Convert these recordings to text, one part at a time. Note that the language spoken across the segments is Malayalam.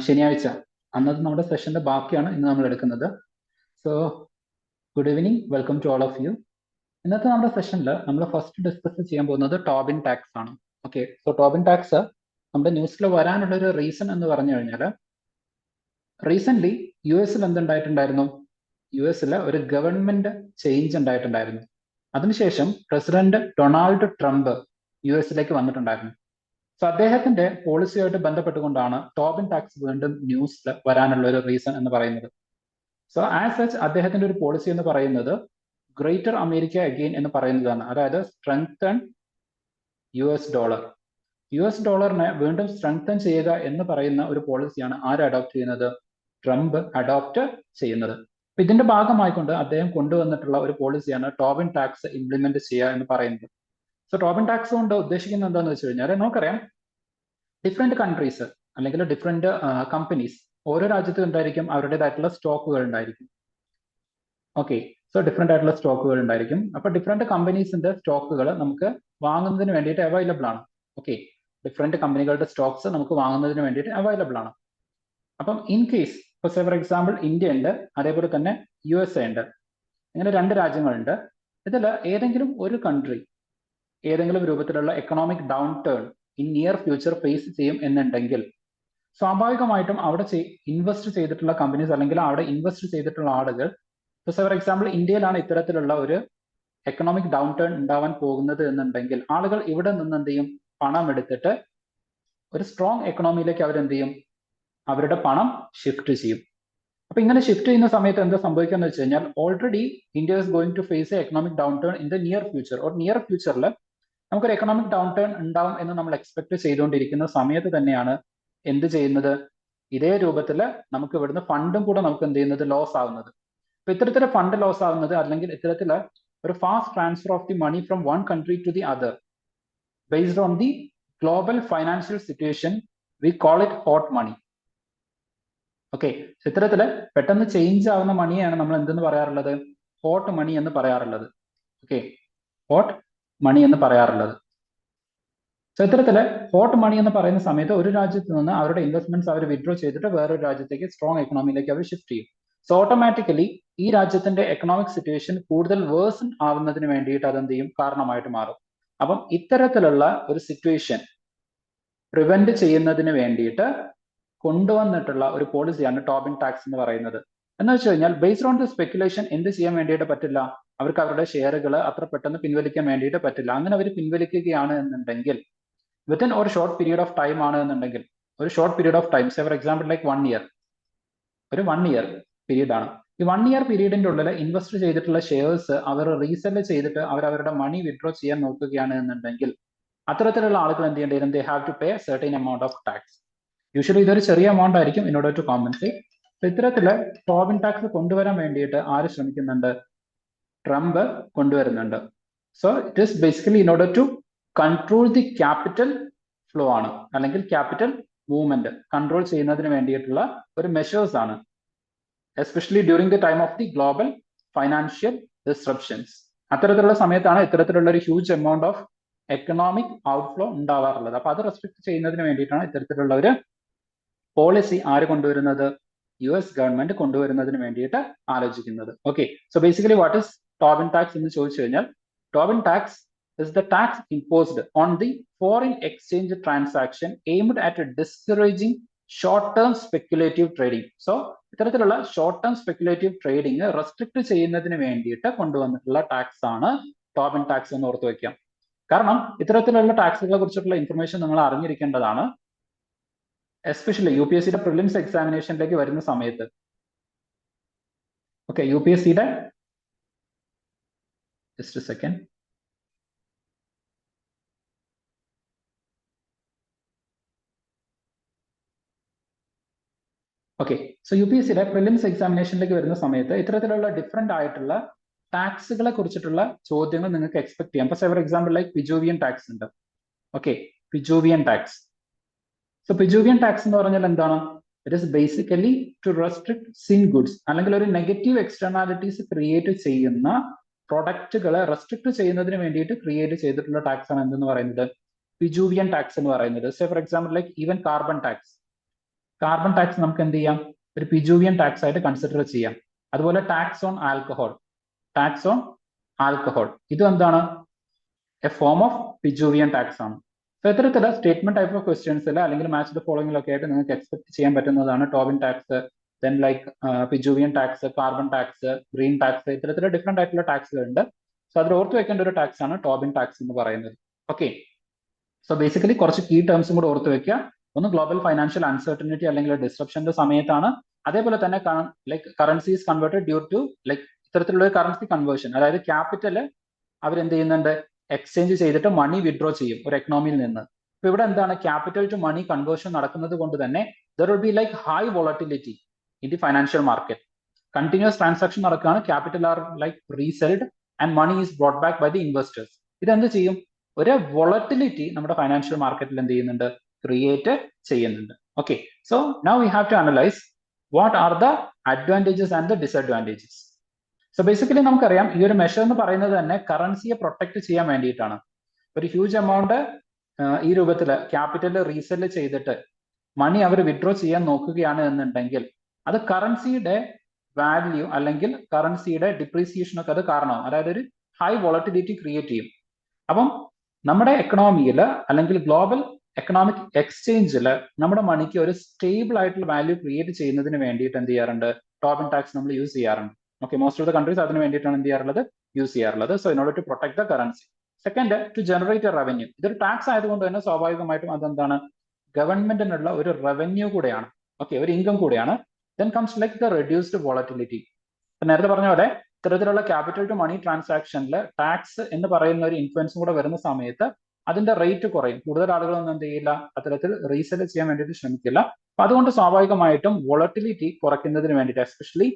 ശനിയാഴ്ച അന്നത്തെ നമ്മുടെ സെഷന്റെ ബാക്കിയാണ് ഇന്ന് നമ്മൾ എടുക്കുന്നത്. So good evening, welcome to all of you. ഇന്നത്തെ നമ്മുടെ സെഷനിൽ നമ്മൾ ഫസ്റ്റ് ഡിസ്കസ് ചെയ്യാൻ പോകുന്നത് ടോബിൻ ടാക്സ് ആണ്. ഓക്കെ, സോ ടോബിൻ ടാക്സ് നമ്മുടെ ന്യൂസിൽ വരാനുള്ള ഒരു റീസൺ എന്ന് പറഞ്ഞു കഴിഞ്ഞാൽ, റീസെന്റ് യു എസിൽ എന്തുണ്ടായിട്ടുണ്ടായിരുന്നു? യു എസിൽ ഒരു ഗവൺമെന്റ് ചേഞ്ച് ഉണ്ടായിട്ടുണ്ടായിരുന്നു. അതിനുശേഷം പ്രസിഡന്റ് ഡൊണാൾഡ് ട്രംപ് യു എസിലേക്ക് വന്നിട്ടുണ്ടായിരുന്നു. സോ അദ്ദേഹത്തിന്റെ പോളിസിയായിട്ട് ബന്ധപ്പെട്ടുകൊണ്ടാണ് ടോബിൻ ടാക്സ് വീണ്ടും ന്യൂസിൽ വരാനുള്ള ഒരു റീസൺ എന്ന് പറയുന്നത്. സോ ആസ് സച്ച് അദ്ദേഹത്തിന്റെ ഒരു പോളിസി എന്ന് പറയുന്നത് ഗ്രേറ്റർ അമേരിക്ക അഗെയിൻ എന്ന് പറയുന്നതാണ്. അതായത് strengthen U S dollar. U S ഡോളറിനെ വീണ്ടും സ്ട്രെങ്തൺ ചെയ്യുക എന്ന് പറയുന്ന ഒരു പോളിസിയാണ് ആര് അഡോപ്റ്റ് ചെയ്യുന്നത്? ട്രംപ് അഡോപ്റ്റ് ചെയ്യുന്നത്. അപ്പൊ ഇതിന്റെ ഭാഗമായിക്കൊണ്ട് അദ്ദേഹം കൊണ്ടുവന്നിട്ടുള്ള ഒരു പോളിസിയാണ് ടോബിൻ ടാക്സ് ഇംപ്ലിമെന്റ് ചെയ്യുക എന്ന് പറയുന്നത്. സോ ടോബിൻ ടാക്സ് കൊണ്ട് ഉദ്ദേശിക്കുന്നത് എന്താണെന്ന് വെച്ച് കഴിഞ്ഞാൽ, നമുക്കറിയാം ഡിഫറെന്റ് കൺട്രീസ് അല്ലെങ്കിൽ ഡിഫറെന്റ് കമ്പനീസ്, ഓരോ രാജ്യത്തും എന്തായിരിക്കും അവരുടേതായിട്ടുള്ള സ്റ്റോക്കുകൾ ഉണ്ടായിരിക്കും. ഓക്കെ, സോ ഡിഫറെന്റ് ആയിട്ടുള്ള സ്റ്റോക്കുകൾ ഉണ്ടായിരിക്കും. അപ്പൊ ഡിഫറെന്റ് കമ്പനീസിന്റെ സ്റ്റോക്കുകൾ നമുക്ക് വാങ്ങുന്നതിന് വേണ്ടിയിട്ട് അവൈലബിൾ ആണ്. ഓക്കെ, ഡിഫറെന്റ് കമ്പനികളുടെ സ്റ്റോക്സ് നമുക്ക് വാങ്ങുന്നതിന് വേണ്ടിയിട്ട് അവൈലബിൾ ആണ്. അപ്പം ഇൻ കേസ് ഇപ്പോൾ ഫോർ എക്സാമ്പിൾ ഇന്ത്യ ഉണ്ട്, അതേപോലെ തന്നെ യു എസ് എ ഉണ്ട്. ഇങ്ങനെ രണ്ട് രാജ്യങ്ങളുണ്ട്. ഇതിൽ ഏതെങ്കിലും ഒരു കൺട്രി ഏതെങ്കിലും രൂപത്തിലുള്ള economic downturn in near future face ചെയ്യും എന്നുണ്ടെങ്കിൽ, സ്വാഭാവികമായിട്ടും അവിടെ ഇൻവെസ്റ്റ് ചെയ്തിട്ടുള്ള കമ്പനീസ് അല്ലെങ്കിൽ അവിടെ ഇൻവെസ്റ്റ് ചെയ്തിട്ടുള്ള ആളുകൾ, ഫോർ എക്സാമ്പിൾ ഇന്ത്യയിലാണ് ഇത്തരത്തിലുള്ള ഒരു എക്കണോമിക് ഡൗൺ ടേൺ ഉണ്ടാവാൻ പോകുന്നത് എന്നുണ്ടെങ്കിൽ, ആളുകൾ ഇവിടെ നിന്ന് എന്ത് ചെയ്യും? പണം എടുത്തിട്ട് ഒരു സ്ട്രോങ് എക്കണോമിയിലേക്ക് അവരെന്ത് ചെയ്യും? അവരുടെ പണം ഷിഫ്റ്റ് ചെയ്യും. അപ്പൊ ഇങ്ങനെ ഷിഫ്റ്റ് ചെയ്യുന്ന സമയത്ത് എന്താ സംഭവിക്കുക എന്ന് വെച്ച് കഴിഞ്ഞാൽ, already India is going to face a economic downturn in the near future or near ഫ്യൂച്ചറിൽ നമുക്കൊരു എക്കണോമിക് ഡൗൺ ടേൺ ഉണ്ടാവും എന്ന് നമ്മൾ എക്സ്പെക്ട് ചെയ്തുകൊണ്ടിരിക്കുന്ന സമയത്ത് തന്നെയാണ് എന്ത് ചെയ്യുന്നത്? ഇതേ രൂപത്തിൽ നമുക്ക് ഇവിടുന്ന് ഫണ്ടും കൂടെ നമുക്ക് എന്ത് ചെയ്യുന്നത്? ലോസ് ആവുന്നത്. അപ്പൊ ഇത്തരത്തിലെ ഫണ്ട് ലോസ് ആവുന്നത്, അല്ലെങ്കിൽ ഇത്തരത്തില് ഒരു fast transfer of the money from one country to the other based on the global financial situation, we call it hot money. Okay, ഇത്തരത്തില് പെട്ടെന്ന് ചേഞ്ച് ആവുന്ന മണിയാണ് നമ്മൾ എന്തെന്ന് പറയാറുള്ളത്? ഹോട്ട് മണി എന്ന് പറയാറുള്ളത്. ഓക്കെ, ഹോട്ട് മണി എന്ന് പറയാറുള്ളത്. സോ ഇത്തരത്തില് ഹോട്ട് മണി എന്ന് പറയുന്ന സമയത്ത് ഒരു രാജ്യത്ത് നിന്ന് അവരുടെ ഇൻവെസ്റ്റ്മെന്റ്സ് അവർ വിഡ്രോ ചെയ്തിട്ട് വേറൊരു രാജ്യത്തേക്ക് സ്ട്രോങ് എക്കണോമിയിലേക്ക് അവർ ഷിഫ്റ്റ് ചെയ്യും. സോ ഓട്ടോമാറ്റിക്കലി ഈ രാജ്യത്തിന്റെ എക്കണോമിക് സിറ്റുവേഷൻ കൂടുതൽ വേഴ്സൺ ആവുന്നതിന് വേണ്ടിയിട്ട് അതെന്ത് ചെയ്യും? കാരണമായിട്ട് മാറും. അപ്പം ഇത്തരത്തിലുള്ള ഒരു സിറ്റുവേഷൻ പ്രിവെന്റ് ചെയ്യുന്നതിന് വേണ്ടിയിട്ട് കൊണ്ടുവന്നിട്ടുള്ള ഒരു പോളിസിയാണ് ടോബിൻ ടാക്സ് എന്ന് പറയുന്നത്. എന്ന് വെച്ച് കഴിഞ്ഞാൽ, ബേസ്ഡ് ഓൺ ദി സ്പെക്കുലേഷൻ എന്ത് ചെയ്യാൻ വേണ്ടിയിട്ട് പറ്റില്ല? അവർക്ക് അവരുടെ ഷെയറുകൾ അത്ര പെട്ടെന്ന് പിൻവലിക്കാൻ വേണ്ടിയിട്ട് പറ്റില്ല. അങ്ങനെ അവർ പിൻവലിക്കുകയാണ് എന്നുണ്ടെങ്കിൽ, വിത്തിൻ ഒരു ഷോർട്ട് പീരീഡ് ഓഫ് ടൈം ആണ് എന്നുണ്ടെങ്കിൽ, ഒരു short period of time, four example like 1 year, ഒരു 1 ഇയർ പീരീഡ് ആണ്. ഈ 1 ഇയർ പീരീഡിന്റെ ഉള്ളിൽ ഇൻവെസ്റ്റ് ചെയ്തിട്ടുള്ള ഷെയർസ് അവർ റീസെല് ചെയ്തിട്ട് അവരുടെ മണി വിഡ്രോ ചെയ്യാൻ നോക്കുകയാണ് എന്നുണ്ടെങ്കിൽ, അത്തരത്തിലുള്ള ആളുകൾ എന്ത് ചെയ്യേണ്ടി വരും? They have to pay certain amount of tax. Usually ഇതൊരു ചെറിയ എമൗണ്ട് ആയിരിക്കും ഇൻ ഓർഡർ ടു കോമ്പൻസേറ്റ്. ഇത്തരത്തില് ടോബിൻ ടാക്സ് കൊണ്ടുവരാൻ വേണ്ടിയിട്ട് ആര് ശ്രമിക്കുന്നുണ്ട്? ട്രംപ് കൊണ്ടുവരുന്നുണ്ട്. So it is basically in order to control the capital flow ആണ്, അല്ലെങ്കിൽ ക്യാപിറ്റൽ മൂവ്മെന്റ് കൺട്രോൾ ചെയ്യുന്നതിന് വേണ്ടിയിട്ടുള്ള ഒരു മെഷേഴ്സ് ആണ്, especially during the time of the global financial disruptions. അത്തരത്തിലുള്ള സമയത്താണ് ഇത്തരത്തിലുള്ള ഒരു huge amount of economic outflow ഉണ്ടാവാറുള്ളത്. അപ്പൊ അത് റെസ്ട്രിക്ട് ചെയ്യുന്നതിന് വേണ്ടിയിട്ടാണ് ഇത്തരത്തിലുള്ള ഒരു പോളിസി ആര് കൊണ്ടുവരുന്നത്? യു എസ് ഗവൺമെന്റ് കൊണ്ടുവരുന്നതിന് വേണ്ടിയിട്ട് ആലോചിക്കുന്നത്. Okay, so basically what is Tobin tax എന്ന് ചോദിച്ചു കഴിഞ്ഞാൽ, Tobin tax is the tax imposed on the foreign exchange transaction aimed at discouraging short term speculative trading. So ഇത്തരത്തിലുള്ള short term speculative trading restrict ചെയ്യുന്നതിന് വേണ്ടിയിട്ട് കൊണ്ടുവന്നിട്ടുള്ള ടാക്സ് ആണ് ടോബിൻ ടാക്സ് എന്ന് ഓർത്ത് വയ്ക്കാം. കാരണം ഇത്തരത്തിലുള്ള ടാക്സുകളെ കുറിച്ചിട്ടുള്ള ഇൻഫർമേഷൻ നിങ്ങൾ അറിഞ്ഞിരിക്കേണ്ടതാണ്, എസ്പെഷ്യലി യു പി എസ് സിയുടെ പ്രിലിംസ് എക്സാമിനേഷനിലേക്ക് വരുന്ന സമയത്ത്. ഓക്കെ, യു പി എസ് സിയുടെ just second. Okay, so you P S സിയുടെ പ്രിലിംസ് എക്സാമിനേഷനിലേക്ക് വരുന്ന സമയത്ത് ഇത്തരത്തിലുള്ള ഡിഫറെന്റ് ആയിട്ടുള്ള ടാക്സുകളെ കുറിച്ചിട്ടുള്ള ചോദ്യങ്ങൾ നിങ്ങൾക്ക് എക്സ്പെക്ട് ചെയ്യാം. For example like Pigouvian tax ഉണ്ട്. Okay, Pigouvian tax. So Pigouvian tax എന്ന് പറഞ്ഞാൽ എന്താണ്? It is basically to restrict sin goods, അല്ലെങ്കിൽ ഒരു നെഗറ്റീവ് എക്സ്റ്റേണാലിറ്റീസ് ക്രിയേറ്റ് ചെയ്യുന്ന പ്രൊഡക്റ്റുകളെ റെസ്ട്രിക്ട് ചെയ്യുന്നതിന് വേണ്ടിയിട്ട് ക്രിയേറ്റ് ചെയ്തിട്ടുള്ള ടാക്സ് ആണ് എന്തെന്ന് പറയുന്നത്? പിജൂവിയൻ ടാക്സ് എന്ന് പറയുന്നത്. So for example like even carbon tax. Carbon tax നമുക്ക് എന്ത് ചെയ്യാം, ഒരു പിജൂവിയൻ ടാക്സ് ആയിട്ട് കൺസിഡർ ചെയ്യാം. അതുപോലെ tax on alcohol, tax on alcohol ഇതും എന്താണ്, a form of Pigouvian tax ആണ്. സോ ഇത്തരത്തില് സ്റ്റേറ്റ്മെന്റ് ടൈപ്പ് ഓഫ് ക്വസ്റ്റ്യൻസിൽ അല്ലെങ്കിൽ മാച്ച് ദ ഫോളോയിങ്ങിലൊക്കെ ആയിട്ട് നിങ്ങൾക്ക് എക്സ്പെക്ട് ചെയ്യാൻ പറ്റുന്നതാണ് Tobin tax, then like Pigouvian tax, carbon tax, green tax, ഇത്തരത്തിലുള്ള ഡിഫറെന്റ് ആയിട്ടുള്ള ടാക്സുകൾ ഉണ്ട്. സോ അതിൽ ഓർത്ത് വെക്കേണ്ട ഒരു ടാക്സ് ആണ് ടോബിൻ ടാക്സ് എന്ന് പറയുന്നത്. ഓക്കെ, സോ ബേസിക്കലി കുറച്ച് കീ ടേംസും കൂടെ ഓർത്ത് വെക്കുക. ഒന്ന് ഗ്ലോബൽ ഫൈനാൻഷ്യൽ അൺസർട്ടനിറ്റി അല്ലെങ്കിൽ ഡിസ്റപ്ഷന്റെ സമയത്താണ്. അതേപോലെ തന്നെ like currency is converted due to like ഇത്തരത്തിലുള്ള ഒരു കറൻസി കൺവേർഷൻ, അതായത് ക്യാപിറ്റല് അവരെന്ത് ചെയ്യുന്നുണ്ട്, എക്സ്ചേഞ്ച് ചെയ്തിട്ട് മണി വിഡ്രോ ചെയ്യും ഒരു എക്കണോമിയിൽ നിന്ന്. ഇപ്പൊ ഇവിടെ എന്താണ്, ക്യാപിറ്റൽ ടു മണി കൺവേർഷൻ നടക്കുന്നത് കൊണ്ട് തന്നെ there will be like high volatility in the financial market. Continuous transaction നടക്കുകയാണ്, capital are like resold and money is brought back by the investors. ഇതെന്ത് ചെയ്യും, ഒരു വോളറ്റിലിറ്റി നമ്മുടെ ഫൈനാൻഷ്യൽ മാർക്കറ്റിൽ എന്ത് ചെയ്യുന്നുണ്ട്, ക്രിയേറ്റ് ചെയ്യുന്നുണ്ട്. Okay, so now we have to analyse what are the advantages and the disadvantages. So basically നമുക്കറിയാം ഈ ഒരു മെഷർ എന്ന് പറയുന്നത് തന്നെ കറൻസിയെ പ്രൊട്ടക്ട് ചെയ്യാൻ വേണ്ടിയിട്ടാണ്. ഒരു ഹ്യൂജ് എമൗണ്ട് ഈ രൂപത്തിൽ ക്യാപിറ്റൽ റീസെല് ചെയ്തിട്ട് മണി അവർ വിഡ്രോ ചെയ്യാൻ നോക്കുകയാണ് എന്നുണ്ടെങ്കിൽ അത് കറൻസിയുടെ വാല്യൂ അല്ലെങ്കിൽ കറൻസിയുടെ ഡിപ്രീസിയേഷനൊക്കെ അത് കാരണമാവും, അതായത് ഒരു ഹൈ വോളറ്റിലിറ്റി ക്രിയേറ്റ് ചെയ്യും. അപ്പം നമ്മുടെ എക്കണോമിയിൽ അല്ലെങ്കിൽ ഗ്ലോബൽ എക്കണോമിക് എക്സ്ചേഞ്ചിൽ നമ്മുടെ മണിക്ക് ഒരു സ്റ്റേബിൾ ആയിട്ടുള്ള വാല്യൂ ക്രിയേറ്റ് ചെയ്യുന്നതിന് വേണ്ടിയിട്ട് എന്ത് ചെയ്യാറുണ്ട്, ടോബിൻ ടാക്സ് നമ്മൾ യൂസ് ചെയ്യാറുണ്ട്. Okay, most of the countries അതിന് വേണ്ടിയിട്ടാണ് എന്ത് ചെയ്യാറുള്ളത്, യൂസ് ചെയ്യാറുള്ളത്. So in order to protect the currency. Second, to generate a revenue. ഇതൊരു ടാക്സ് ആയതുകൊണ്ട് തന്നെ സ്വാഭാവികമായിട്ടും അതെന്താണ്, ഗവൺമെന്റിനുള്ള ഒരു റവന്യൂ കൂടെയാണ്, ഓക്കെ, ഒരു ഇൻകം കൂടെയാണ്. Then comes like the reduced volatility. നേരത്തെ പറഞ്ഞ പോലെ ഇത്തരത്തിലുള്ള ക്യാപിറ്റൽ ടു മണി ട്രാൻസാക്ഷനിൽ ടാക്സ് എന്ന് പറയുന്ന ഒരു ഇൻഫ്ലുവൻസും കൂടെ വരുന്ന സമയത്ത് അതിന്റെ റേറ്റ് കുറയും. കൂടുതൽ ആളുകളൊന്നും എന്ത് ചെയ്യില്ല, അത്തരത്തിൽ റീസെൽ ചെയ്യാൻ വേണ്ടിയിട്ട് ശ്രമിക്കില്ല. അപ്പൊ അതുകൊണ്ട് സ്വാഭാവികമായിട്ടും വോളറ്റിലിറ്റി കുറയ്ക്കുന്നതിന് വേണ്ടിയിട്ട്, എസ്പെഷ്യലി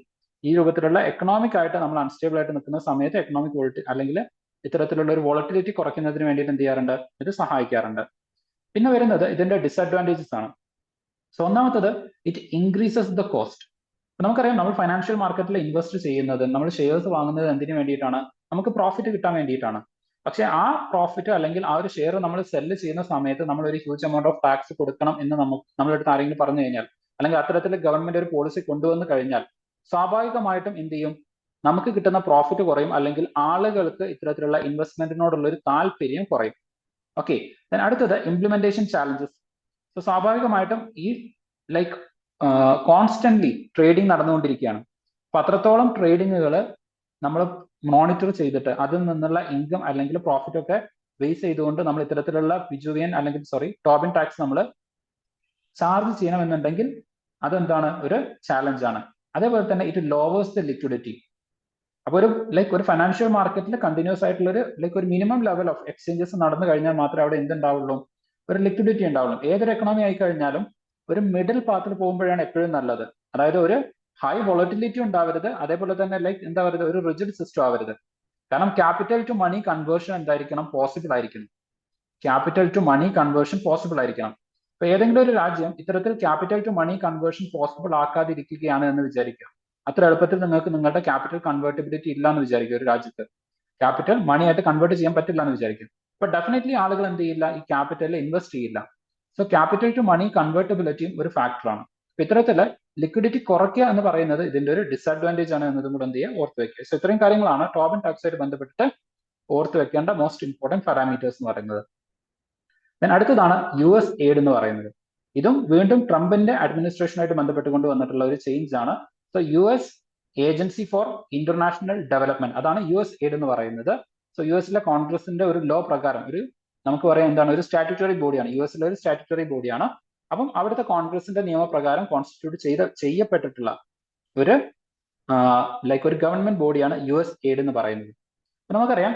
ഈ രൂപത്തിലുള്ള എക്കണോമിക് ആയിട്ട് നമ്മൾ അൺസ്റ്റേബിൾ ആയിട്ട് നിൽക്കുന്ന സമയത്ത് എക്കണോമിക് വോളറ്റി അല്ലെങ്കിൽ ഇത്തരത്തിലുള്ള ഒരു വോളറ്റിലിറ്റി കുറയ്ക്കുന്നതിന് വേണ്ടിയിട്ട് എന്ത് ചെയ്യാറുണ്ട്, ഇത് സഹായിക്കാറുണ്ട്. പിന്നെ വരുന്നത് ഇതിന്റെ ഡിസഡ്വാൻറ്റേജസ് ആണ്. സോ ഒന്നാമത്തത്, ഇറ്റ് ഇൻക്രീസസ് ദ കോസ്റ്റ്. നമുക്കറിയാം നമ്മൾ ഫൈനാൻഷ്യൽ മാർക്കറ്റിൽ ഇൻവെസ്റ്റ് ചെയ്യുന്നത്, നമ്മൾ ഷെയർസ് വാങ്ങുന്നത് എന്തിനു വേണ്ടിയിട്ടാണ്, നമുക്ക് പ്രോഫിറ്റ് കിട്ടാൻ വേണ്ടിയിട്ടാണ്. പക്ഷെ ആ പ്രോഫിറ്റ് അല്ലെങ്കിൽ ആ ഒരു ഷെയർ നമ്മൾ സെല്ല് ചെയ്യുന്ന സമയത്ത് നമ്മൾ ഒരു ഹ്യൂജ് എമൗണ്ട് ഓഫ് ടാക്സ് കൊടുക്കണം എന്ന് നമ്മളെടുത്ത് ആരെങ്കിലും പറഞ്ഞു കഴിഞ്ഞാൽ, അല്ലെങ്കിൽ അത്തരത്തിൽ ഗവൺമെന്റ് ഒരു പോളിസി കൊണ്ടുവന്നു കഴിഞ്ഞാൽ സ്വാഭാവികമായിട്ടും എന്ത് ചെയ്യും, നമുക്ക് കിട്ടുന്ന പ്രോഫിറ്റ് കുറയും, അല്ലെങ്കിൽ ആളുകൾക്ക് ഇത്തരത്തിലുള്ള ഇൻവെസ്റ്റ്മെന്റിനോടുള്ള ഒരു താല്പര്യം കുറയും. ഓക്കെ, അടുത്തത് ഇംപ്ലിമെന്റേഷൻ ചാലഞ്ചസ്. സോ സ്വാഭാവികമായിട്ടും ഈ ലൈക്ക് കോൺസ്റ്റന്റ്ലി ട്രേഡിംഗ് നടന്നുകൊണ്ടിരിക്കുകയാണ്. അപ്പൊ അത്രത്തോളം ട്രേഡിങ്ങുകൾ നമ്മൾ മോണിറ്റർ ചെയ്തിട്ട് അതിൽ നിന്നുള്ള ഇൻകം അല്ലെങ്കിൽ പ്രോഫിറ്റ് ഒക്കെ ബേസ് ചെയ്തുകൊണ്ട് നമ്മൾ ഇത്തരത്തിലുള്ള പിജൂവിയൻ അല്ലെങ്കിൽ ടോബിൻ ടാക്സ് നമ്മൾ ചാർജ് ചെയ്യണമെന്നുണ്ടെങ്കിൽ അതെന്താണ്, ഒരു ചാലഞ്ച് ആണ്. അതേപോലെ തന്നെ ഇറ്റ് ലോവേഴ്സ് ദ ലിക്വിഡിറ്റി. അപ്പൊ ഒരു ഫൈനാൻഷ്യൽ മാർക്കറ്റിൽ കണ്ടിന്യൂസ് ആയിട്ടുള്ള ഒരു മിനിമം ലെവൽ ഓഫ് എക്സ്ചേഞ്ചസ് നടന്നു കഴിഞ്ഞാൽ മാത്രമേ അവിടെ എന്തുണ്ടാവുള്ളൂ, ഒരു ലിക്വിഡിറ്റി ഉണ്ടാവുള്ളൂ. ഏതൊരു എക്കണോമി ആയി കഴിഞ്ഞാലും ഒരു മിഡിൽ പാത്തിൽ പോകുമ്പോഴാണ് എപ്പോഴും നല്ലത്. അതായത് ഒരു ഹൈ വോളറ്റിലിറ്റി ഉണ്ടാവരുത്, അതേപോലെ തന്നെ എന്താ പറയുക, ഒരു റിജിഡ് സിസ്റ്റം ആവരുത്. കാരണം ക്യാപിറ്റൽ ടു മണി കൺവേർഷൻ എന്തായിരിക്കണം, പോസിബിൾ ആയിരിക്കണം. Capital to money conversion possible ആയിരിക്കണം. അപ്പൊ ഏതെങ്കിലും ഒരു രാജ്യം ഇത്തരത്തിൽ capital to money conversion possible ആക്കാതിരിക്കുകയാണ് എന്ന് വിചാരിക്കുക. അത്ര എളുപ്പത്തിൽ നിങ്ങൾക്ക് നിങ്ങളുടെ ക്യാപിറ്റൽ കൺവേർട്ടിബിലിറ്റി ഇല്ല എന്ന് വിചാരിക്കുക. ഒരു രാജ്യത്ത് ക്യാപിറ്റൽ മണി ആയിട്ട് കൺവേർട്ട് ചെയ്യാൻ പറ്റില്ല എന്ന് വിചാരിക്കും. അപ്പൊ ഡെഫിനറ്റ്ലി ആളുകൾ എന്ത് ചെയ്യില്ല, ഈ ക്യാപിറ്റലിൽ ഇൻവെസ്റ്റ് ചെയ്യില്ല. സോ ക്യാപിറ്റൽ ടു മണി കൺവേർട്ടബിലിറ്റിയും ഒരു ഫാക്ടറാണ്. അപ്പൊ ഇത്തരത്തില് ലിക്വിഡിറ്റി കുറയ്ക്കുക എന്ന് പറയുന്നത് ഇതിന്റെ ഒരു ഡിസഡ്വാൻറ്റേജ് ആണ് എന്നതും കൂടെ എന്ത് ചെയ്യുക, ഓർത്ത് വെക്കുക. സോ ഇത്രയും കാര്യങ്ങളാണ് ടോബിൻ ടാക്സുമായിട്ട് ബന്ധപ്പെട്ടിട്ട് ഓർത്ത് വെക്കേണ്ട മോസ്റ്റ് ഇമ്പോർട്ടന്റ് പാരാമീറ്റേഴ്സ് എന്ന് പറയുന്നത്. അടുത്തതാണ് US എയ്ഡ് എന്ന് പറയുന്നത്. ഇതും വീണ്ടും ട്രംപിന്റെ അഡ്മിനിസ്ട്രേഷനായിട്ട് ബന്ധപ്പെട്ടുകൊണ്ട് വന്നിട്ടുള്ള ഒരു ചേഞ്ച് ആണ്. So US agency for international development, അതാണ് US എയ്ഡ് എന്ന് പറയുന്നത്. സോ US കോൺഗ്രസിന്റെ ഒരു ലോ പ്രകാരം നമുക്ക് പറയാം എന്താണ്, ഒരു സ്റ്റാറ്റ്യൂട്ടറി ബോഡിയാണ്. US ഒരു സ്റ്റാറ്റ്യൂട്ടറി ബോഡിയാണ്. അപ്പം അവിടുത്തെ കോൺഗ്രസിന്റെ നിയമപ്രകാരം കോൺസ്റ്റിറ്റ്യൂട്ട് ചെയ്യപ്പെട്ടിട്ടുള്ള ഒരു ഒരു ഗവൺമെന്റ് ബോഡിയാണ് US എയ്ഡ് എന്ന് പറയുന്നത്. അപ്പൊ നമുക്കറിയാം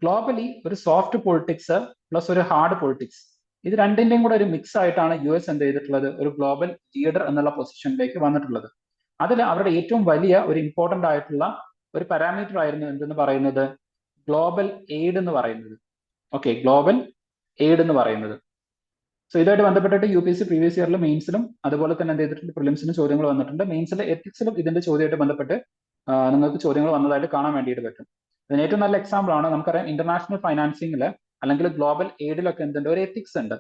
ഗ്ലോബലി ഒരു സോഫ്റ്റ് പൊളിറ്റിക്സ് പ്ലസ് ഒരു ഹാർഡ് പൊളിറ്റിക്സ്, ഇത് രണ്ടിന്റെയും കൂടെ ഒരു മിക്സ് ആയിട്ടാണ് US എന്ത് ചെയ്തിട്ടുള്ളത്, ഒരു ഗ്ലോബൽ ലീഡർ എന്നുള്ള പൊസിഷനിലേക്ക് വന്നിട്ടുള്ളത്. അതിൽ അവരുടെ ഏറ്റവും വലിയ ഒരു ഇമ്പോർട്ടന്റ് ആയിട്ടുള്ള ഒരു പാരാമീറ്റർ ആയിരുന്നു എന്തെന്ന് പറയുന്നത്, ഗ്ലോബൽ എയ്ഡ് എന്ന് പറയുന്നത്. ഓക്കെ, ഗ്ലോബൽ എയ്ഡ് എന്ന് പറയുന്നത്. സോ ഇതായിട്ട് ബന്ധപ്പെട്ടിട്ട് UPSC പ്രീവിയസ് ഇയറിലും മെയിൻസിലും അതുപോലെ തന്നെ എന്ത് ചെയ്തിട്ടുണ്ട്, പ്രിലിംസിനും ചോദ്യങ്ങൾ വന്നിട്ടുണ്ട്. മെയിൻസിലെ എത്തിക്സിലും ഇതിന്റെ ചോദ്യമായിട്ട് ബന്ധപ്പെട്ട് നിങ്ങൾക്ക് ചോദ്യങ്ങൾ വന്നതായിട്ട് കാണാൻ വേണ്ടിയിട്ട് പറ്റും. ഇതിന് ഏറ്റവും നല്ല എക്സാമ്പിൾ ആണ്, നമുക്കറിയാം ഇന്റർനാഷണൽ ഫൈനാൻസിംഗിൽ അല്ലെങ്കിൽ ഗ്ലോബൽ എയ്ഡിലൊക്കെ എന്തുണ്ട്, ഒരു എത്തിക്സ് ഉണ്ട്.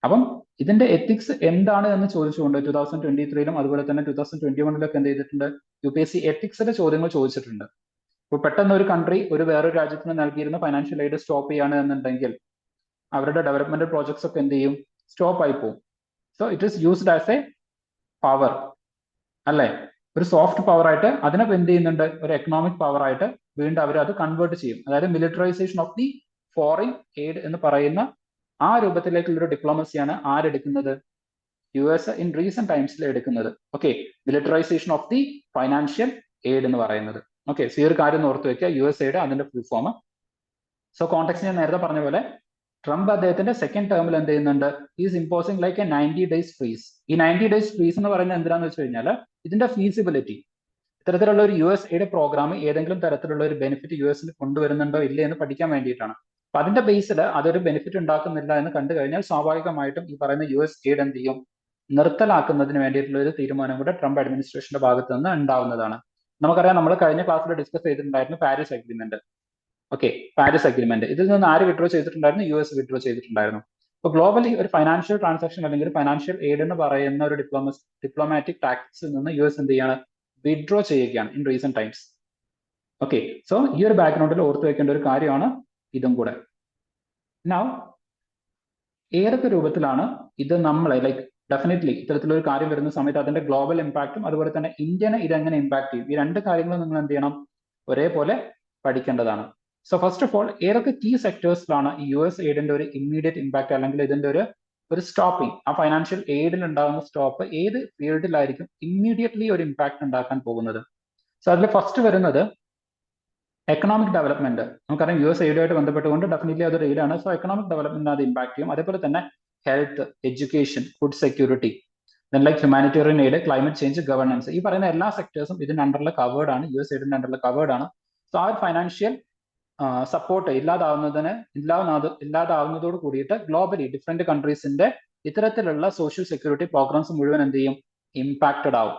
അപ്പം ഇതിന്റെ എത്തിക്സ് എന്താണ് എന്ന് ചോദിച്ചുകൊണ്ട് 2023 അതുപോലെ തന്നെ 2021 എന്ത് ചെയ്തിട്ടുണ്ട്, UPSC എത്തിക്സിന്റെ ചോദ്യങ്ങൾ ചോദിച്ചിട്ടുണ്ട്. ഇപ്പൊ പെട്ടെന്ന് ഒരു കൺട്രി ഒരു വേറൊരു രാജ്യത്തിന് നൽകിയിരുന്ന ഫൈനാൻഷ്യൽ എയ്ഡ് സ്റ്റോപ്പ് ചെയ്യാണ് എന്നുണ്ടെങ്കിൽ അവരുടെ ഡെവലപ്മെന്റ് പ്രോജക്ട്സ് ഒക്കെ എന്ത് ചെയ്യും, സ്റ്റോപ്പ് ആയി പോകും. So it is used as A power, അല്ലെ, ഒരു സോഫ്റ്റ് പവർ ആയിട്ട് അതിനെ എന്ത് ചെയ്യുന്നുണ്ട്, ഒരു എക്കണോമിക് പവർ ആയിട്ട് വീണ്ടും അവർ അത് കൺവേർട്ട് ചെയ്യും. അതായത് militarisation of the foreign aid എന്ന് പറയുന്ന ആ രൂപത്തിലേക്കുള്ള ഒരു ഡിപ്ലോമസിയാണ് ആരെടുക്കുന്നത്, US ഇൻ റീസെന്റ് ടൈംസിൽ എടുക്കുന്നത്. Okay, militarisation of the financial aid എന്ന് പറയുന്നത്. ഓക്കെ, സോ ഈ ഒരു കാര്യം ഓർത്ത് വെക്കുക, USAID അതിന്റെ ഫുൾ ഫോം. സോ കോൺടെക്സ്റ്റ് ഞാൻ നേരത്തെ പറഞ്ഞ പോലെ ട്രംപ് അദ്ദേഹത്തിന്റെ സെക്കൻഡ് ടേമിൽ എന്ത് ചെയ്യുന്നുണ്ട്, is imposing like A 90 days freeze. ഈ 90 days ഫ്രീസ് എന്ന് പറയുന്നത് എന്തിനാന്ന് വെച്ച് കഴിഞ്ഞാൽ ഇതിന്റെ ഫീസിബിലിറ്റി, ഇത്തരത്തിലുള്ള ഒരു USAID പ്രോഗ്രാം ഏതെങ്കിലും തരത്തിലുള്ള ഒരു ബെനിഫിറ്റ് US കൊണ്ടുവരുന്നുണ്ടോ ഇല്ലേ എന്ന് പഠിക്കാൻ വേണ്ടിയിട്ടാണ്. അപ്പൊ അതിന്റെ ബേസിൽ അതൊരു ബെനിഫിറ്റ് ഉണ്ടാക്കുന്നില്ല എന്ന് കണ്ടു കഴിഞ്ഞാൽ സ്വാഭാവികമായിട്ടും ഈ പറയുന്ന USAID എന്ത് ചെയ്യും, നിർത്തലാക്കുന്നതിന് വേണ്ടിയിട്ടുള്ള ഒരു തീരുമാനം കൂടെ ട്രംപ് അഡ്മിനിസ്ട്രേഷന്റെ ഭാഗത്ത് നിന്ന് ഉണ്ടാവുന്നതാണ്. നമുക്കറിയാം, നമ്മൾ കഴിഞ്ഞ ക്ലാസ്സിൽ ഡിസ്കസ് ചെയ്തിട്ടുണ്ടായിരുന്നു Paris agreement. Okay, Paris agreement, ഇതിൽ നിന്ന് ആര് വിഡ്രോ ചെയ്തിട്ടുണ്ടായിരുന്നു, US വിഡ്രോ ചെയ്തിട്ടുണ്ടായിരുന്നു. അപ്പൊ ഗ്ലോബലി ഒരു ഫൈനാൻഷ്യൽ ട്രാൻസാക്ഷൻ അല്ലെങ്കിൽ ഒരു ഫൈനാൻഷ്യൽ എയ്ഡ് എന്ന് പറയുന്ന ഒരു ഡിപ്ലോമാറ്റിക് ടാക്സിൽ നിന്ന് US എന്ത് ചെയ്യാണ്, വിഡ്രോ ചെയ്യുകയാണ് in recent times. Okay, so ഈ ഒരു ബാക്ക്ഗ്രൗണ്ടിൽ ഓർത്തു വെക്കേണ്ട ഒരു കാര്യമാണ് ഇതും കൂടെ. നൗ ഏതൊക്കെ രൂപത്തിലാണ് ഇത് നമ്മളെ ലൈക്ക് ഡെഫിനറ്റ്ലി ഇത്തരത്തിലൊരു കാര്യം വരുന്ന സമയത്ത് അതിന്റെ ഗ്ലോബൽ ഇമ്പാക്റ്റും അതുപോലെ തന്നെ ഇന്ത്യനെ ഇതെങ്ങനെ ഇമ്പാക്ട് ചെയ്യും, ഈ രണ്ട് കാര്യങ്ങളും നിങ്ങൾ എന്ത് ചെയ്യണം, ഒരേപോലെ പഠിക്കേണ്ടതാണ്. സോ ഫസ്റ്റ് ഓഫ് ഓൾ ഏതൊക്കെ കീ സെക്ടേഴ്സിലാണ് ഈ USAIDന്റെ ഒരു ഇമ്മീഡിയറ്റ് ഇമ്പാക്ട് അല്ലെങ്കിൽ ഇതിന്റെ ഒരു സ്റ്റോപ്പിംഗ്, ആ ഫൈനാൻഷ്യൽ എയ്ഡിൽ ഉണ്ടാകുന്ന സ്റ്റോപ്പ് ഏത് ഫീൽഡിലായിരിക്കും ഇമ്മീഡിയറ്റ്ലി ഒരു ഇമ്പാക്ട് ഉണ്ടാക്കാൻ പോകുന്നത്. സോ അതിൽ ഫസ്റ്റ് വരുന്നത് എക്കണോമിക് ഡെവലപ്മെന്റ്. നമുക്കറിയാം USAIDുമായിട്ട് ബന്ധപ്പെട്ടുകൊണ്ട് ഡെഫിനറ്റ്ലി അത് റീലാണ്. സോ എക്കണോമിക് ഡെവലപ്മെന്റ് അത് ഇമ്പാക്ട് ചെയ്യും. അതേപോലെ തന്നെ health, education, food security, then like humanitarian aid, climate change, governance, ഈ പറയുന്ന എല്ലാ സെക്ടേഴ്സും ഇതിന്റെ അണ്ടറിൽ കവേർഡ് ആണ്, USAIDന്റെ അണ്ടറിൽ കവേർഡ് ആണ്. സോ ആ ഒരു ഫൈനാൻഷ്യൽ സപ്പോർട്ട് ഇല്ലാതാവുന്നതോട് കൂടിയിട്ട് ഗ്ലോബലി ഡിഫറെന്റ് കൺട്രീസിന്റെ ഇത്തരത്തിലുള്ള സോഷ്യൽ സെക്യൂരിറ്റി പ്രോഗ്രാംസ് മുഴുവൻ എന്ത് ചെയ്യും, ഇമ്പാക്റ്റഡ് ആവും.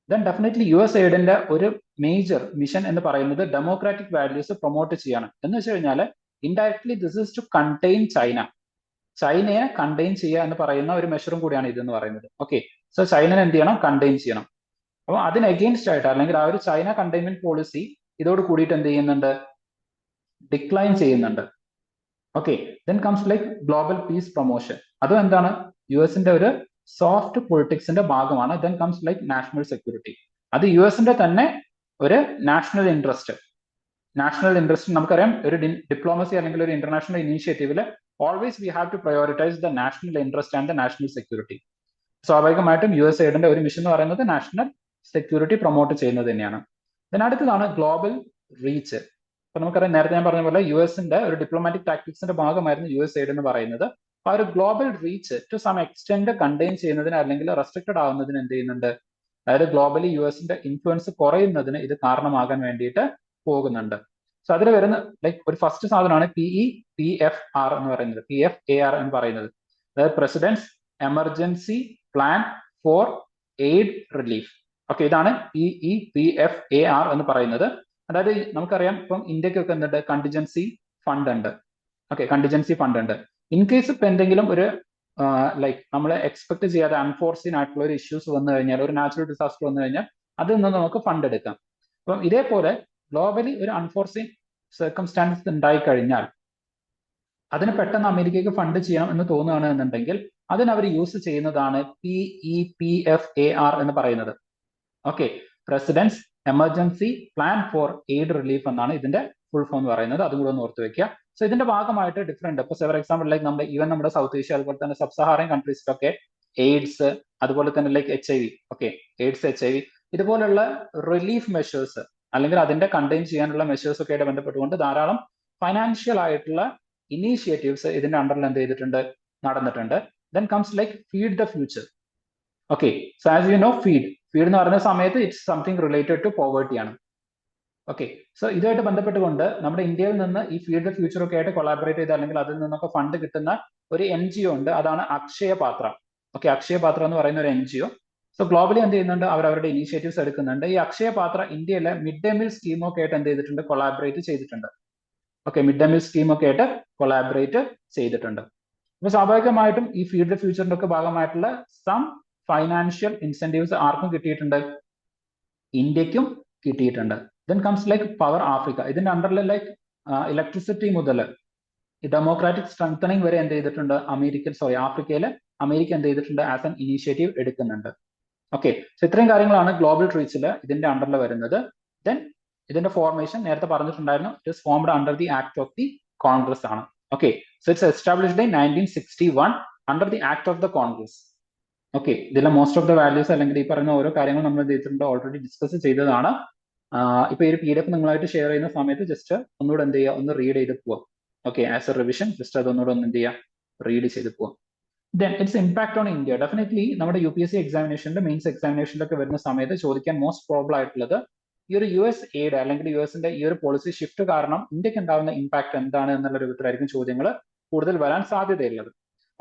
ദെൻ ഡെഫിനറ്റ്ലി USAIDന്റെ ഒരു മേജർ മിഷൻ എന്ന് പറയുന്നത് ഡെമോക്രാറ്റിക് വാല്യൂസ് പ്രൊമോട്ട് ചെയ്യാണ്. എന്ന് വെച്ച് കഴിഞ്ഞാൽ indirectly this is to contain ചൈനയെ കണ്ടെയ്ൻ ചെയ്യുക എന്ന് പറയുന്ന ഒരു മെഷറും കൂടിയാണ് ഇതെന്ന് പറയുന്നത്. ഓക്കെ, സോ ചൈനനെ എന്ത് ചെയ്യണം, കണ്ടെയ്ൻ ചെയ്യണം. അപ്പോൾ അതിന് അഗെയിൻസ്റ്റ് ആയിട്ട് അല്ലെങ്കിൽ ആ ഒരു ചൈന കണ്ടെയ്ൻമെന്റ് പോളിസി ഇതോട് കൂടിയിട്ട് എന്ത് ചെയ്യുന്നുണ്ട്, ഡിക്ലൈൻ ചെയ്യുന്നുണ്ട്. Okay, then comes like global piece promotion, അതും എന്താണ്, US-ന്റെ ഒരു സോഫ്റ്റ് പൊളിറ്റിക്സിന്റെ ഭാഗമാണ്. Then comes like national security, അത് US-ന്റെ തന്നെ ഒരു നാഷണൽ ഇൻട്രസ്റ്റ് നമുക്കറിയാം. ഒരു ഡിപ്ലോമസി അല്ലെങ്കിൽ ഒരു ഇന്റർനാഷണൽ ഇനീഷ്യേറ്റീവിൽ always we have to prioritise the national interest and the national security. സ്വാഭാവികമായിട്ടും USAIDന്റെ ഒരു മിഷൻ എന്ന് പറയുന്നത് നാഷണൽ സെക്യൂരിറ്റി പ്രൊമോട്ട് ചെയ്യുന്നത് തന്നെയാണ്. ദെൻ അടുത്തതാണ് ഗ്ലോബൽ റീച്ച്. അപ്പൊ നമുക്കറിയാം, നേരത്തെ ഞാൻ പറഞ്ഞ പോലെ US-ന്റെ ഒരു ഡിപ്ലോമാറ്റിക് ടാക്ടിക്സിന്റെ ഭാഗമായിരുന്നു USAID എന്ന് പറയുന്നത്. ആ ഒരു global reach to some extent contain ചെയ്യുന്നതിന് അല്ലെങ്കിൽ റെസ്ട്രിക്റ്റഡ് ആവുന്നതിന് എന്ത് ചെയ്യുന്നുണ്ട്, അതായത് ഗ്ലോബലി US-ന്റെ ഇൻഫ്ലുവൻസ് കുറയുന്നതിന് ഇത് കാരണമാകാൻ വേണ്ടിയിട്ട് പോകുന്നുണ്ട്. സോ അതിൽ വരുന്ന ലൈക്ക് ഒരു ഫസ്റ്റ് സാധനമാണ് PEPFAR എന്ന് പറയുന്നത്, PFAR എന്ന് പറയുന്നത്, അതായത് president's emergency plan for aid relief. Okay, ഇതാണ് PEPFAR എന്ന് പറയുന്നത്. അതായത് നമുക്കറിയാം, ഇപ്പം ഇന്ത്യക്കൊക്കെ എന്തുണ്ട്, കണ്ടിജൻസി ഫണ്ട് ഉണ്ട്. ഓക്കെ, കണ്ടിജൻസി ഫണ്ട് ഉണ്ട്. ഇൻ കേസ് ഇപ്പൊ എന്തെങ്കിലും ഒരു ലൈക്ക് നമ്മൾ എക്സ്പെക്ട് ചെയ്യാതെ അൺഫോർസീൻ ആയിട്ടുള്ള ഒരു ഇഷ്യൂസ് വന്നു കഴിഞ്ഞാൽ, ഒരു നാച്ചുറൽ ഡിസാസ്റ്റർ വന്നു കഴിഞ്ഞാൽ അതിൽ നിന്ന് നമുക്ക് ഫണ്ട് എടുക്കാം. അപ്പം ഇതേപോലെ ഗ്ലോബലി ഒരു അൺഫോർസീൻ സർക്കംസ്റ്റാൻസസ് ഉണ്ടായി കഴിഞ്ഞാൽ അതിന് പെട്ടെന്ന് അമേരിക്കയ്ക്ക് ഫണ്ട് ചെയ്യണം എന്ന് തോന്നുകയാണ് എന്നുണ്ടെങ്കിൽ അതിന് അവർ യൂസ് ചെയ്യുന്നതാണ് PEPFAR എന്ന് പറയുന്നത്. Okay, president's emergency plan for aid relief എന്നാണ് ഇതിന്റെ ഫുൾ ഫോം എന്ന് പറയുന്നത്. അതും കൂടെ ഒന്ന് ഓർത്ത് വെക്കുക. സോ ഇതിന്റെ ഭാഗമായിട്ട് ഡിഫറെന്റ്, ഇപ്പൊ ഫോർ എക്സാമ്പിൾ ലൈക്ക് നമ്മുടെ സൗത്ത് ഏഷ്യ അതുപോലെ തന്നെ സബ് സഹാറൻ കൺട്രീസിലൊക്കെ എയ്ഡ്സ് അതുപോലെ തന്നെ like HIV, okay, AIDS HIV ഇതുപോലുള്ള റിലീഫ് മെഷേഴ്സ് അല്ലെങ്കിൽ അതിന്റെ കണ്ടെയ്ൻ ചെയ്യാനുള്ള മെഷേഴ്സ് ഒക്കെ ആയിട്ട് ബന്ധപ്പെട്ടുകൊണ്ട് ധാരാളം ഫൈനാൻഷ്യൽ ആയിട്ടുള്ള ഇനീഷ്യേറ്റീവ്സ് ഇതിന്റെ അണ്ടറിൽ എന്ത് ചെയ്തിട്ടുണ്ട്, നടന്നിട്ടുണ്ട്. Then comes like feed the future. Okay, so as you know feed എന്ന് പറയുന്ന സമയത്ത് it's something related to poverty ആണ്. ഓക്കെ, സോ ഇതുമായിട്ട് ബന്ധപ്പെട്ടുകൊണ്ട് നമ്മുടെ ഇന്ത്യയിൽ നിന്ന് ഈ ഫീഡ് ദ ഫ്യൂച്ചർ ഒക്കെ ആയിട്ട് കൊളാബറേറ്റ് ചെയ്ത് അല്ലെങ്കിൽ അതിൽ നിന്നൊക്കെ ഫണ്ട് കിട്ടുന്ന ഒരു NGO ഉണ്ട്, അതാണ് അക്ഷയ പാത്ര. ഓക്കെ, അക്ഷയ പാത്ര എന്ന് പറയുന്ന ഒരു NGO. സോ ഗ്ലോബലി എന്ത് ചെയ്യുന്നുണ്ട്, അവരുടെ ഇനീഷ്യേറ്റീവ്സ് എടുക്കുന്നുണ്ട്. ഈ അക്ഷയ പാത്ര ഇന്ത്യയിലെ മിഡ് ഡേ മീൽ സ്കീമൊക്കെ ആയിട്ട് എന്ത് ചെയ്തിട്ടുണ്ട്, കൊളാബറേറ്റ് ചെയ്തിട്ടുണ്ട്. ഓക്കെ, മിഡ് ഡേ മീൽ സ്കീമൊക്കെ ആയിട്ട് കൊളാബറേറ്റ് ചെയ്തിട്ടുണ്ട്. അപ്പൊ സ്വാഭാവികമായിട്ടും ഈ ഫീഡ് ദ ഫ്യൂച്ചറിന്റെ ഒക്കെ ഭാഗമായിട്ടുള്ള സം ഫൈനാൻഷ്യൽ ഇൻസെന്റീവ്സ് ആർക്കും കിട്ടിയിട്ടുണ്ട്, ഇന്ത്യക്കും കിട്ടിയിട്ടുണ്ട്. Then comes like power Africa. ഇതിന്റെ അണ്ടറിൽ ലൈക്ക് ഇലക്ട്രിസിറ്റി മുതൽ ഡെമോക്രാറ്റിക് സ്ട്രെങ്തനിങ് വരെ എന്ത് ചെയ്തിട്ടുണ്ട്, ആഫ്രിക്കയിൽ അമേരിക്ക എന്ത് ചെയ്തിട്ടുണ്ട്, ആസ് എൻ ഇനീഷ്യേറ്റീവ് എടുക്കുന്നുണ്ട്. ഓക്കെ, സോ ഇത്രയും കാര്യങ്ങളാണ് ഗ്ലോബൽ ട്രീറ്റ്സിൽ ഇതിന്റെ അണ്ടറിൽ വരുന്നത്. ദെൻ ഇതിന്റെ ഫോർമേഷൻ നേരത്തെ പറഞ്ഞിട്ടുണ്ടായിരുന്നു, it is formed under the act of the Congress ആണ്. Okay, so it's established in 1961 under the act of the Congress. Okay, ഇതിലെ മോസ്റ്റ് ഓഫ് ദ വാല്യൂസ് അല്ലെങ്കിൽ ഈ പറയുന്ന ഓരോ കാര്യങ്ങളും നമ്മൾ എന്ത് ചെയ്തിട്ടുണ്ട്, ഓൾറെഡി ഡിസ്കസ് ചെയ്തതാണ്. ഇപ്പൊ ഈ ഒരു PDF നിങ്ങളായിട്ട് ഷെയർ ചെയ്യുന്ന സമയത്ത് ജസ്റ്റ് ഒന്നുകൂടെ എന്ത് ചെയ്യുക, ഒന്ന് റീഡ് ചെയ്ത് പോവാം. Okay, as a revision just അതൊന്നുകൂടെ ഒന്ന് എന്ത് ചെയ്യുക, റീഡ് ചെയ്ത് പോവാം. Then it's impact on India. Definitely നമ്മുടെ UPSC എക്സാമിനേഷനിൽ, മെയിൻസ് എക്സാമിനേഷനിലൊക്കെ വരുന്ന സമയത്ത് ചോദിക്കാൻ മോസ്റ്റ് പ്രോബിൾ ആയിട്ടുള്ളത് ഈ ഒരു US എയ്ഡ് അല്ലെങ്കിൽ യുഎസിന്റെ ഈ ഒരു പോളിസി ഷിഫ്റ്റ് കാരണം ഇന്ത്യക്ക് ഉണ്ടാകുന്ന ഇമ്പാക്ട് എന്താണ് എന്നുള്ള രൂപത്തിലായിരിക്കും ചോദ്യങ്ങൾ കൂടുതൽ വരാൻ സാധ്യതയുള്ളത്.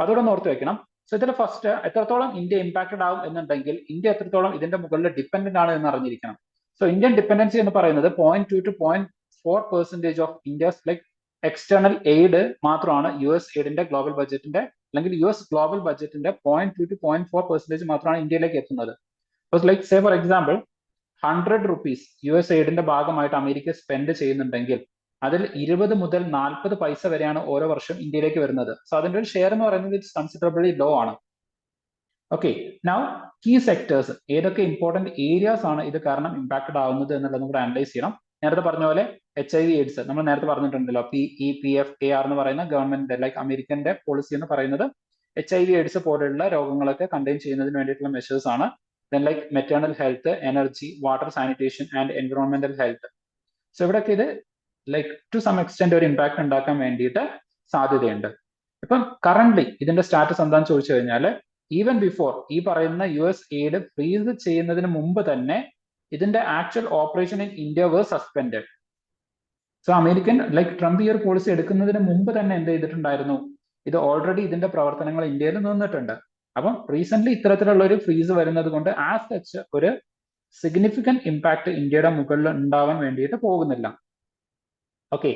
അതോടെ ഓർത്ത് വെക്കണം. സോ ഇതിൽ ഫസ്റ്റ് എത്രത്തോളം ഇന്ത്യ ഇമ്പാക്റ്റഡ് ആവും എന്നുണ്ടെങ്കിൽ ഇന്ത്യ എത്രത്തോളം ഇതിന്റെ മുകളിൽ ഡിപ്പെൻഡന്റ് ആണ് എന്ന് അറിഞ്ഞിരിക്കണം. സോ ഇന്ത്യൻ ഡിപ്പെൻഡൻസി എന്ന് പറയുന്നത് 0.2 to 0.4% of India's like external aid മാത്രമാണ് US എയ്ഡിന്റെ ഗ്ലോബൽ ബഡ്ജറ്റിന്റെ അല്ലെങ്കിൽ US ഗ്ലോബൽ ബഡ്ജറ്റിന്റെ 0.2 to 0.4% മാത്രമാണ് ഇന്ത്യയിലേക്ക് എത്തുന്നത്. Like say for example 100 rupees US എയ്ഡിന്റെ ഭാഗമായിട്ട് അമേരിക്ക സ്പെൻഡ് ചെയ്യുന്നുണ്ടെങ്കിൽ അതിൽ 20 മുതൽ 40 പൈസ വരെയാണ് ഓരോ വർഷം ഇന്ത്യയിലേക്ക് വരുന്നത്. സോ അതിന്റെ ഒരു ഷെയർ എന്ന് പറയുന്നത് ഇറ്റ്സ് കൺസിഡറബിളി ലോ ആണ്. ഓക്കെ, നൗ കീ സെക്ടേഴ്സ്, ഏതൊക്കെ ഇമ്പോർട്ടന്റ് ഏരിയാസ് ആണ് ഇത് കാരണം ഇമ്പാക്റ്റഡ് ആവുന്നത് എന്നുള്ളത് കൂടെ അനലൈസ് ചെയ്യണം. നേരത്തെ പറഞ്ഞ പോലെ HIV AIDS നമ്മൾ നേരത്തെ പറഞ്ഞിട്ടുണ്ടല്ലോ, PEPFAR എന്ന് പറയുന്ന ഗവൺമെന്റ് ലൈക്ക് അമേരിക്കന്റെ പോളിസി എന്ന് പറയുന്നത് HIV AIDS പോലെയുള്ള രോഗങ്ങളൊക്കെ കണ്ടെയ്ൻ ചെയ്യുന്നതിന് വേണ്ടിയിട്ടുള്ള മെഷേഴ്സ് ആണ്. Then like maternal health, energy, water, sanitation and environmental health. So ഇവിടെയൊക്കെ ഇത് ലൈക്ക് ടു സം എക്സ്റ്റെന്റ് ഒരു ഇമ്പാക്ട് ഉണ്ടാക്കാൻ വേണ്ടിയിട്ട് സാധ്യതയുണ്ട്. ഇപ്പം കറന്റ്ലി ഇതിന്റെ സ്റ്റാറ്റസ് എന്താണെന്ന് ചോദിച്ചു കഴിഞ്ഞാൽ, ഈവൻ ബിഫോർ ഈ പറയുന്ന US എയ്ഡ് ഫ്രീസ് ചെയ്യുന്നതിന് മുമ്പ് തന്നെ ഇതിന്റെ actual operation in India were suspended. So American like Trump ഈ ഒരു പോളിസി എടുക്കുന്നതിന് മുമ്പ് തന്നെ എന്ത് ചെയ്തിട്ടുണ്ടായിരുന്നു, ഇത് ഓൾറെഡി ഇതിന്റെ പ്രവർത്തനങ്ങൾ ഇന്ത്യയിൽ നിന്നിട്ടുണ്ട്. അപ്പം റീസെന്റ് ഇത്തരത്തിലുള്ള ഒരു ഫ്രീസ് വരുന്നത് കൊണ്ട് ആസ് സച്ച് ഒരു സിഗ്നിഫിക്കന്റ് ഇമ്പാക്ട് ഇന്ത്യയുടെ മുകളിൽ ഉണ്ടാവാൻ വേണ്ടിയിട്ട് പോകുന്നില്ല. Okay,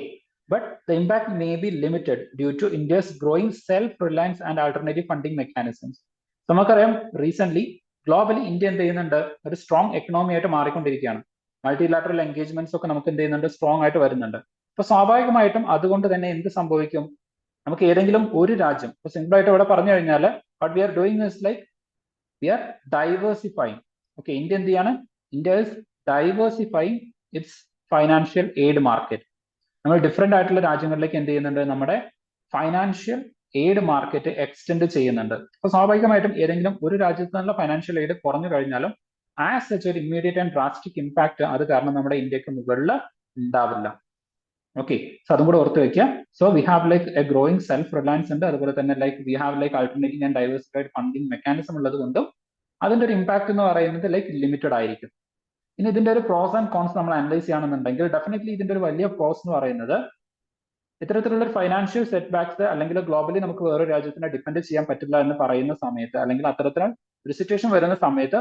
but the impact may be limited due to India's growing self reliance and alternative funding mechanisms. നമുക്കറിയാം റീസെന്റ് ഗ്ലോബലി ഇന്ത്യ എന്ത് ചെയ്യുന്നുണ്ട്, ഒരു സ്ട്രോങ് എക്കണോമി ആയിട്ട് മാറിക്കൊണ്ടിരിക്കുകയാണ്. മൾട്ടിലാറ്ററൽ എൻഗേജ്മെന്റ്സ് ഒക്കെ നമുക്ക് എന്ത് ചെയ്യുന്നുണ്ട്, സ്ട്രോങ് ആയിട്ട് വരുന്നുണ്ട്. അപ്പൊ സ്വാഭാവികമായിട്ടും അതുകൊണ്ട് തന്നെ എന്ത് സംഭവിക്കും, നമുക്ക് ഏതെങ്കിലും ഒരു രാജ്യം, ഇപ്പൊ സിമ്പിൾ ആയിട്ട് ഇവിടെ പറഞ്ഞു കഴിഞ്ഞാൽ what we are doing is like we are diversifying. Okay, India എന്ത് ചെയ്യാണ്, India is diversifying its financial aid market. നമ്മൾ ഡിഫറെന്റ് ആയിട്ടുള്ള രാജ്യങ്ങളിലേക്ക് എന്ത് ചെയ്യുന്നുണ്ട്, നമ്മുടെ ഫൈനാൻഷ്യൽ എയ്ഡ് മാർക്കറ്റ് എക്സ്റ്റെൻഡ് ചെയ്യുന്നുണ്ട്. അപ്പൊ സ്വാഭാവികമായിട്ടും ഏതെങ്കിലും ഒരു രാജ്യത്ത് നിന്നുള്ള ഫൈനാൻഷ്യൽ എയ്ഡ് കുറഞ്ഞു കഴിഞ്ഞാലും ആസ് സച്ച് ഒരു ഇമ്മീഡിയറ്റ് ആൻഡ് ഡ്രാസ്റ്റിക് ഇമ്പാക്ട് അത് കാരണം നമ്മുടെ ഇന്ത്യക്ക് മുകളിൽ ഉണ്ടാവില്ല. ഓക്കെ, സോ അതും കൂടെ ഓർത്ത് വെക്കുക. So we have like A growing self Reliance ഉണ്ട്, അതുപോലെ തന്നെ like we have like alternative and diversified funding mechanism ഉള്ളത് കൊണ്ടും അതിന്റെ ഒരു ഇമ്പാക്ട് എന്ന് പറയുന്നത് ലൈക്ക് ലിമിറ്റഡ് ആയിരിക്കും. ഇനി ഇതിന്റെ ഒരു പ്രോസ് ആൻഡ് കോൺസ് നമ്മൾ അനലൈസ് ചെയ്യുകയാണെന്നുണ്ടെങ്കിൽ ഡെഫിനറ്റ്ലി ഇതിന്റെ ഒരു വലിയ പ്രോസ് എന്ന് പറയുന്നത് ഇത്തരത്തിലുള്ള ഒരു ഫൈനാൻഷ്യൽ സെറ്റ് ബാക്സ് അല്ലെങ്കിൽ ഗ്ലോബലി നമുക്ക് വേറെ രാജ്യത്തിനെ ഡിപ്പെൻഡ് ചെയ്യാൻ പറ്റില്ല എന്ന് പറയുന്ന സമയത്ത് അല്ലെങ്കിൽ അത്തരത്തിലുള്ള ഒരു സിറ്റുവേഷൻ വരുന്ന സമയത്ത്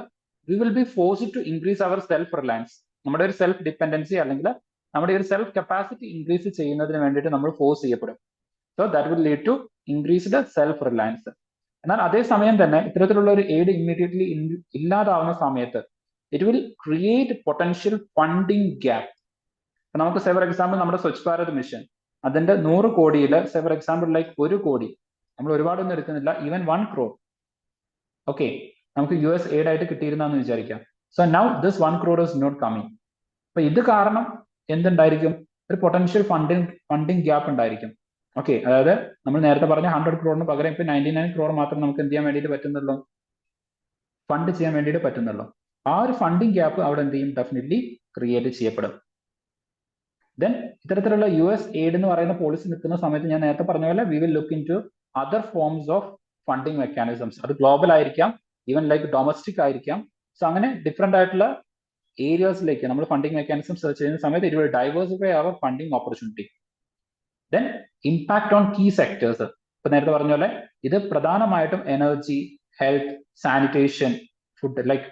we will be forced to increase our self reliance. നമ്മുടെ ഒരു സെൽഫ് ഡിപ്പെൻഡൻസി അല്ലെങ്കിൽ നമ്മുടെ ഒരു സെൽഫ് കപ്പാസിറ്റി ഇൻക്രീസ് ചെയ്യുന്നതിന് വേണ്ടിയിട്ട് നമ്മൾ ഫോഴ്സ് ചെയ്യപ്പെടും. So that will lead to increased self reliance. എന്നാൽ അതേസമയം തന്നെ ഇത്തരത്തിലുള്ള ഒരു എയ്ഡ് ഇമ്മീഡിയറ്റ്ലി ഇല്ലാതാവുന്ന സമയത്ത് it will create potential funding gap. നമുക്ക് സേ ഫോർ എക്സാമ്പിൾ നമ്മുടെ സ്വച്ഛ് ഭാരത് മിഷൻ അതിന്റെ 100 കോടിയിൽ സേ ഫോർ എക്സാമ്പിൾ ലൈക്ക് 1 കോടി, നമ്മൾ ഒരുപാടൊന്നും എടുക്കുന്നില്ല, ഈവൻ 1 crore ഓക്കെ നമുക്ക് US എയ്ഡ് ആയിട്ട് കിട്ടിയിരുന്നെന്ന് വിചാരിക്കാം. So now this 1 crore is not coming. അപ്പൊ ഇത് കാരണം എന്തുണ്ടായിരിക്കും, ഒരു പൊട്ടൻഷ്യൽ ഫണ്ടിങ് ഗ്യാപ്പ് ഉണ്ടായിരിക്കും. ഓക്കെ, അതായത് നമ്മൾ നേരത്തെ പറഞ്ഞ 100 crore പകരം ഇപ്പൊ 99 crore മാത്രം നമുക്ക് എന്ത് ചെയ്യാൻ വേണ്ടിയിട്ട് പറ്റുന്നുള്ളൂ, ഫണ്ട് ചെയ്യാൻ വേണ്ടിയിട്ട് പറ്റുന്നുള്ളൂ. ആ ഒരു ഫണ്ടിങ് ഗ്യാപ്പ് അവിടെ എന്ത് ചെയ്യും, ഡെഫിനറ്റ്ലി ക്രിയേറ്റ് ചെയ്യപ്പെടും. ദെൻ ഇത്തരത്തിലുള്ള US എയ്ഡ് എന്ന് പറയുന്ന പോളിസി നിൽക്കുന്ന സമയത്ത് ഞാൻ നേരത്തെ പറഞ്ഞ പോലെ we will look into other forms of funding mechanisms. അത് ഗ്ലോബൽ ആയിരിക്കാം, ഈവൻ ലൈക്ക് ഡൊമസ്റ്റിക് ആയിരിക്കാം. സോ അങ്ങനെ ഡിഫറെന്റ് ആയിട്ടുള്ള ഏരിയാസിലേക്ക് നമ്മൾ ഫണ്ടിങ് മെക്കാനിസം സെർച്ച് ചെയ്യുന്ന സമയത്ത് it will diversify our funding opportunity. Then impact on key sectors. ഇപ്പൊ നേരത്തെ പറഞ്ഞ പോലെ ഇത് പ്രധാനമായിട്ടും energy, health, sanitation, food like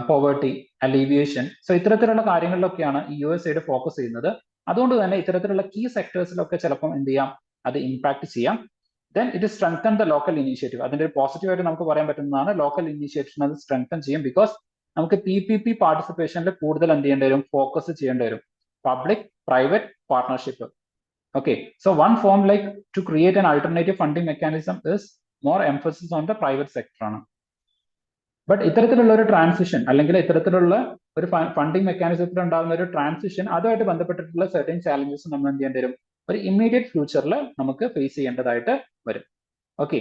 poverty, alleviation. So ഇത്തരത്തിലുള്ള കാര്യങ്ങളിലൊക്കെയാണ് ഈ US എയ്ഡ് ഫോക്കസ് ചെയ്യുന്നത്. അതുകൊണ്ട് തന്നെ ഇത്തരത്തിലുള്ള കീ സെക്ടേഴ്സിലൊക്കെ ചിലപ്പം എന്ത് ചെയ്യാം, അത് ഇമ്പാക്ട് ചെയ്യാം. then it is strengthen the local initiative. അതിന്റെ ഒരു പോസിറ്റീവ് ആയിട്ട് നമുക്ക് പറയാൻ പറ്റുന്നതാണ് ലോക്കൽ ഇനീഷ്യേറ്റീവ് അത് സ്ട്രെങ്തൻ ചെയ്യും ബിക്കോസ് നമുക്ക് PPP പാർട്ടിസിപ്പേഷനിൽ കൂടുതൽ എന്ത് ചെയ്യേണ്ടി വരും ഫോക്കസ് ചെയ്യേണ്ടി വരും public private partnership okay so one form like to create an alternative funding mechanism is more emphasis on the private sector ആണ് ബട്ട് ഇത്തരത്തിലുള്ള ഒരു ട്രാൻസിഷൻ അല്ലെങ്കിൽ ഇത്തരത്തിലുള്ള ഒരു ഫണ്ടിങ് മെക്കാനിസത്തിൽ ഉണ്ടാകുന്ന ഒരു ട്രാൻസിഷൻ അതുമായിട്ട് ബന്ധപ്പെട്ടിട്ടുള്ള സെർട്ടൻ ചാലഞ്ചസ് നമ്മൾ എന്ത് ചെയ്യേണ്ടി വരും ഒരു ഇമ്മീഡിയറ്റ് ഫ്യൂച്ചറിൽ നമുക്ക് ഫേസ് ചെയ്യേണ്ടതായിട്ട് വരും ഓക്കെ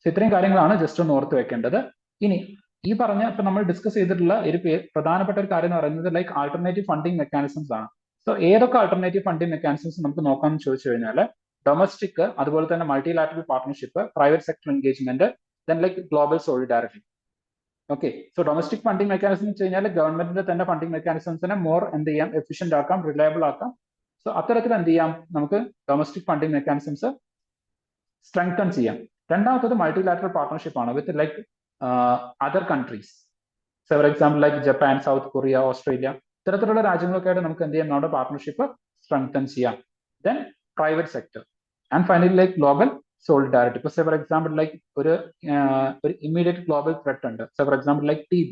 സോ ഇത്രയും കാര്യങ്ങളാണ് ജസ്റ്റ് ഒന്ന് ഓർത്ത് വെക്കേണ്ടത് ഇനി ഈ പറഞ്ഞ ഇപ്പൊ നമ്മൾ ഡിസ്കസ് ചെയ്തിട്ടുള്ള ഒരു പ്രധാനപ്പെട്ട ഒരു കാര്യം എന്ന് പറയുന്നത് ലൈക്ക് ആൾട്ടർനേറ്റീവ് ഫണ്ടിങ് മെക്കാനിസംസ് ആണ് സോ ഏതൊക്കെ ആൾട്ടർനേറ്റീവ് ഫണ്ടിങ് മെക്കാനിസംസ് നമുക്ക് നോക്കാമെന്ന് ചോദിച്ചു കഴിഞ്ഞാൽ ഡൊമസ്റ്റിക് അതുപോലെ തന്നെ multilateral partnership private sector engagement then like global solidarity okay so domestic funding mechanism വെച്ച് കഴിഞ്ഞാൽ ഗവൺമെന്റിന്റെ തന്നെ ഫണ്ടിങ് മെക്കാനിസംസിനെ മോർ എന്ത് ചെയ്യാം എഫിഷ്യന്റ് ആക്കാം റിലയബിൾ ആക്കാം സോ അത്തരത്തിൽ എന്ത് ചെയ്യാം നമുക്ക് ഡൊമസ്റ്റിക് ഫണ്ടിങ് മെക്കാനിസംസ് സ്ട്രെങ്തൻ ചെയ്യാം രണ്ടാമത്തത് മൾട്ടിലാറ്ററൽ പാർട്ണർഷിപ്പ് ആണ് with like other countries for example like Japan South Korea Australia ഇത്തരത്തിലുള്ള രാജ്യങ്ങളൊക്കെ ആയിട്ട് നമുക്ക് എന്ത് ചെയ്യാം നമ്മുടെ പാർട്ണർഷിപ്പ് സ്ട്രെങ്തൻ ചെയ്യാം then private sector and finally like global solidarity ഇപ്പൊ ഫോർ എക്സാമ്പിൾ ലൈക്ക് ഒരു ഇമ്മീഡിയറ്റ് ഗ്ലോബൽ ത്രെറ്റ് ഉണ്ട് for example like TB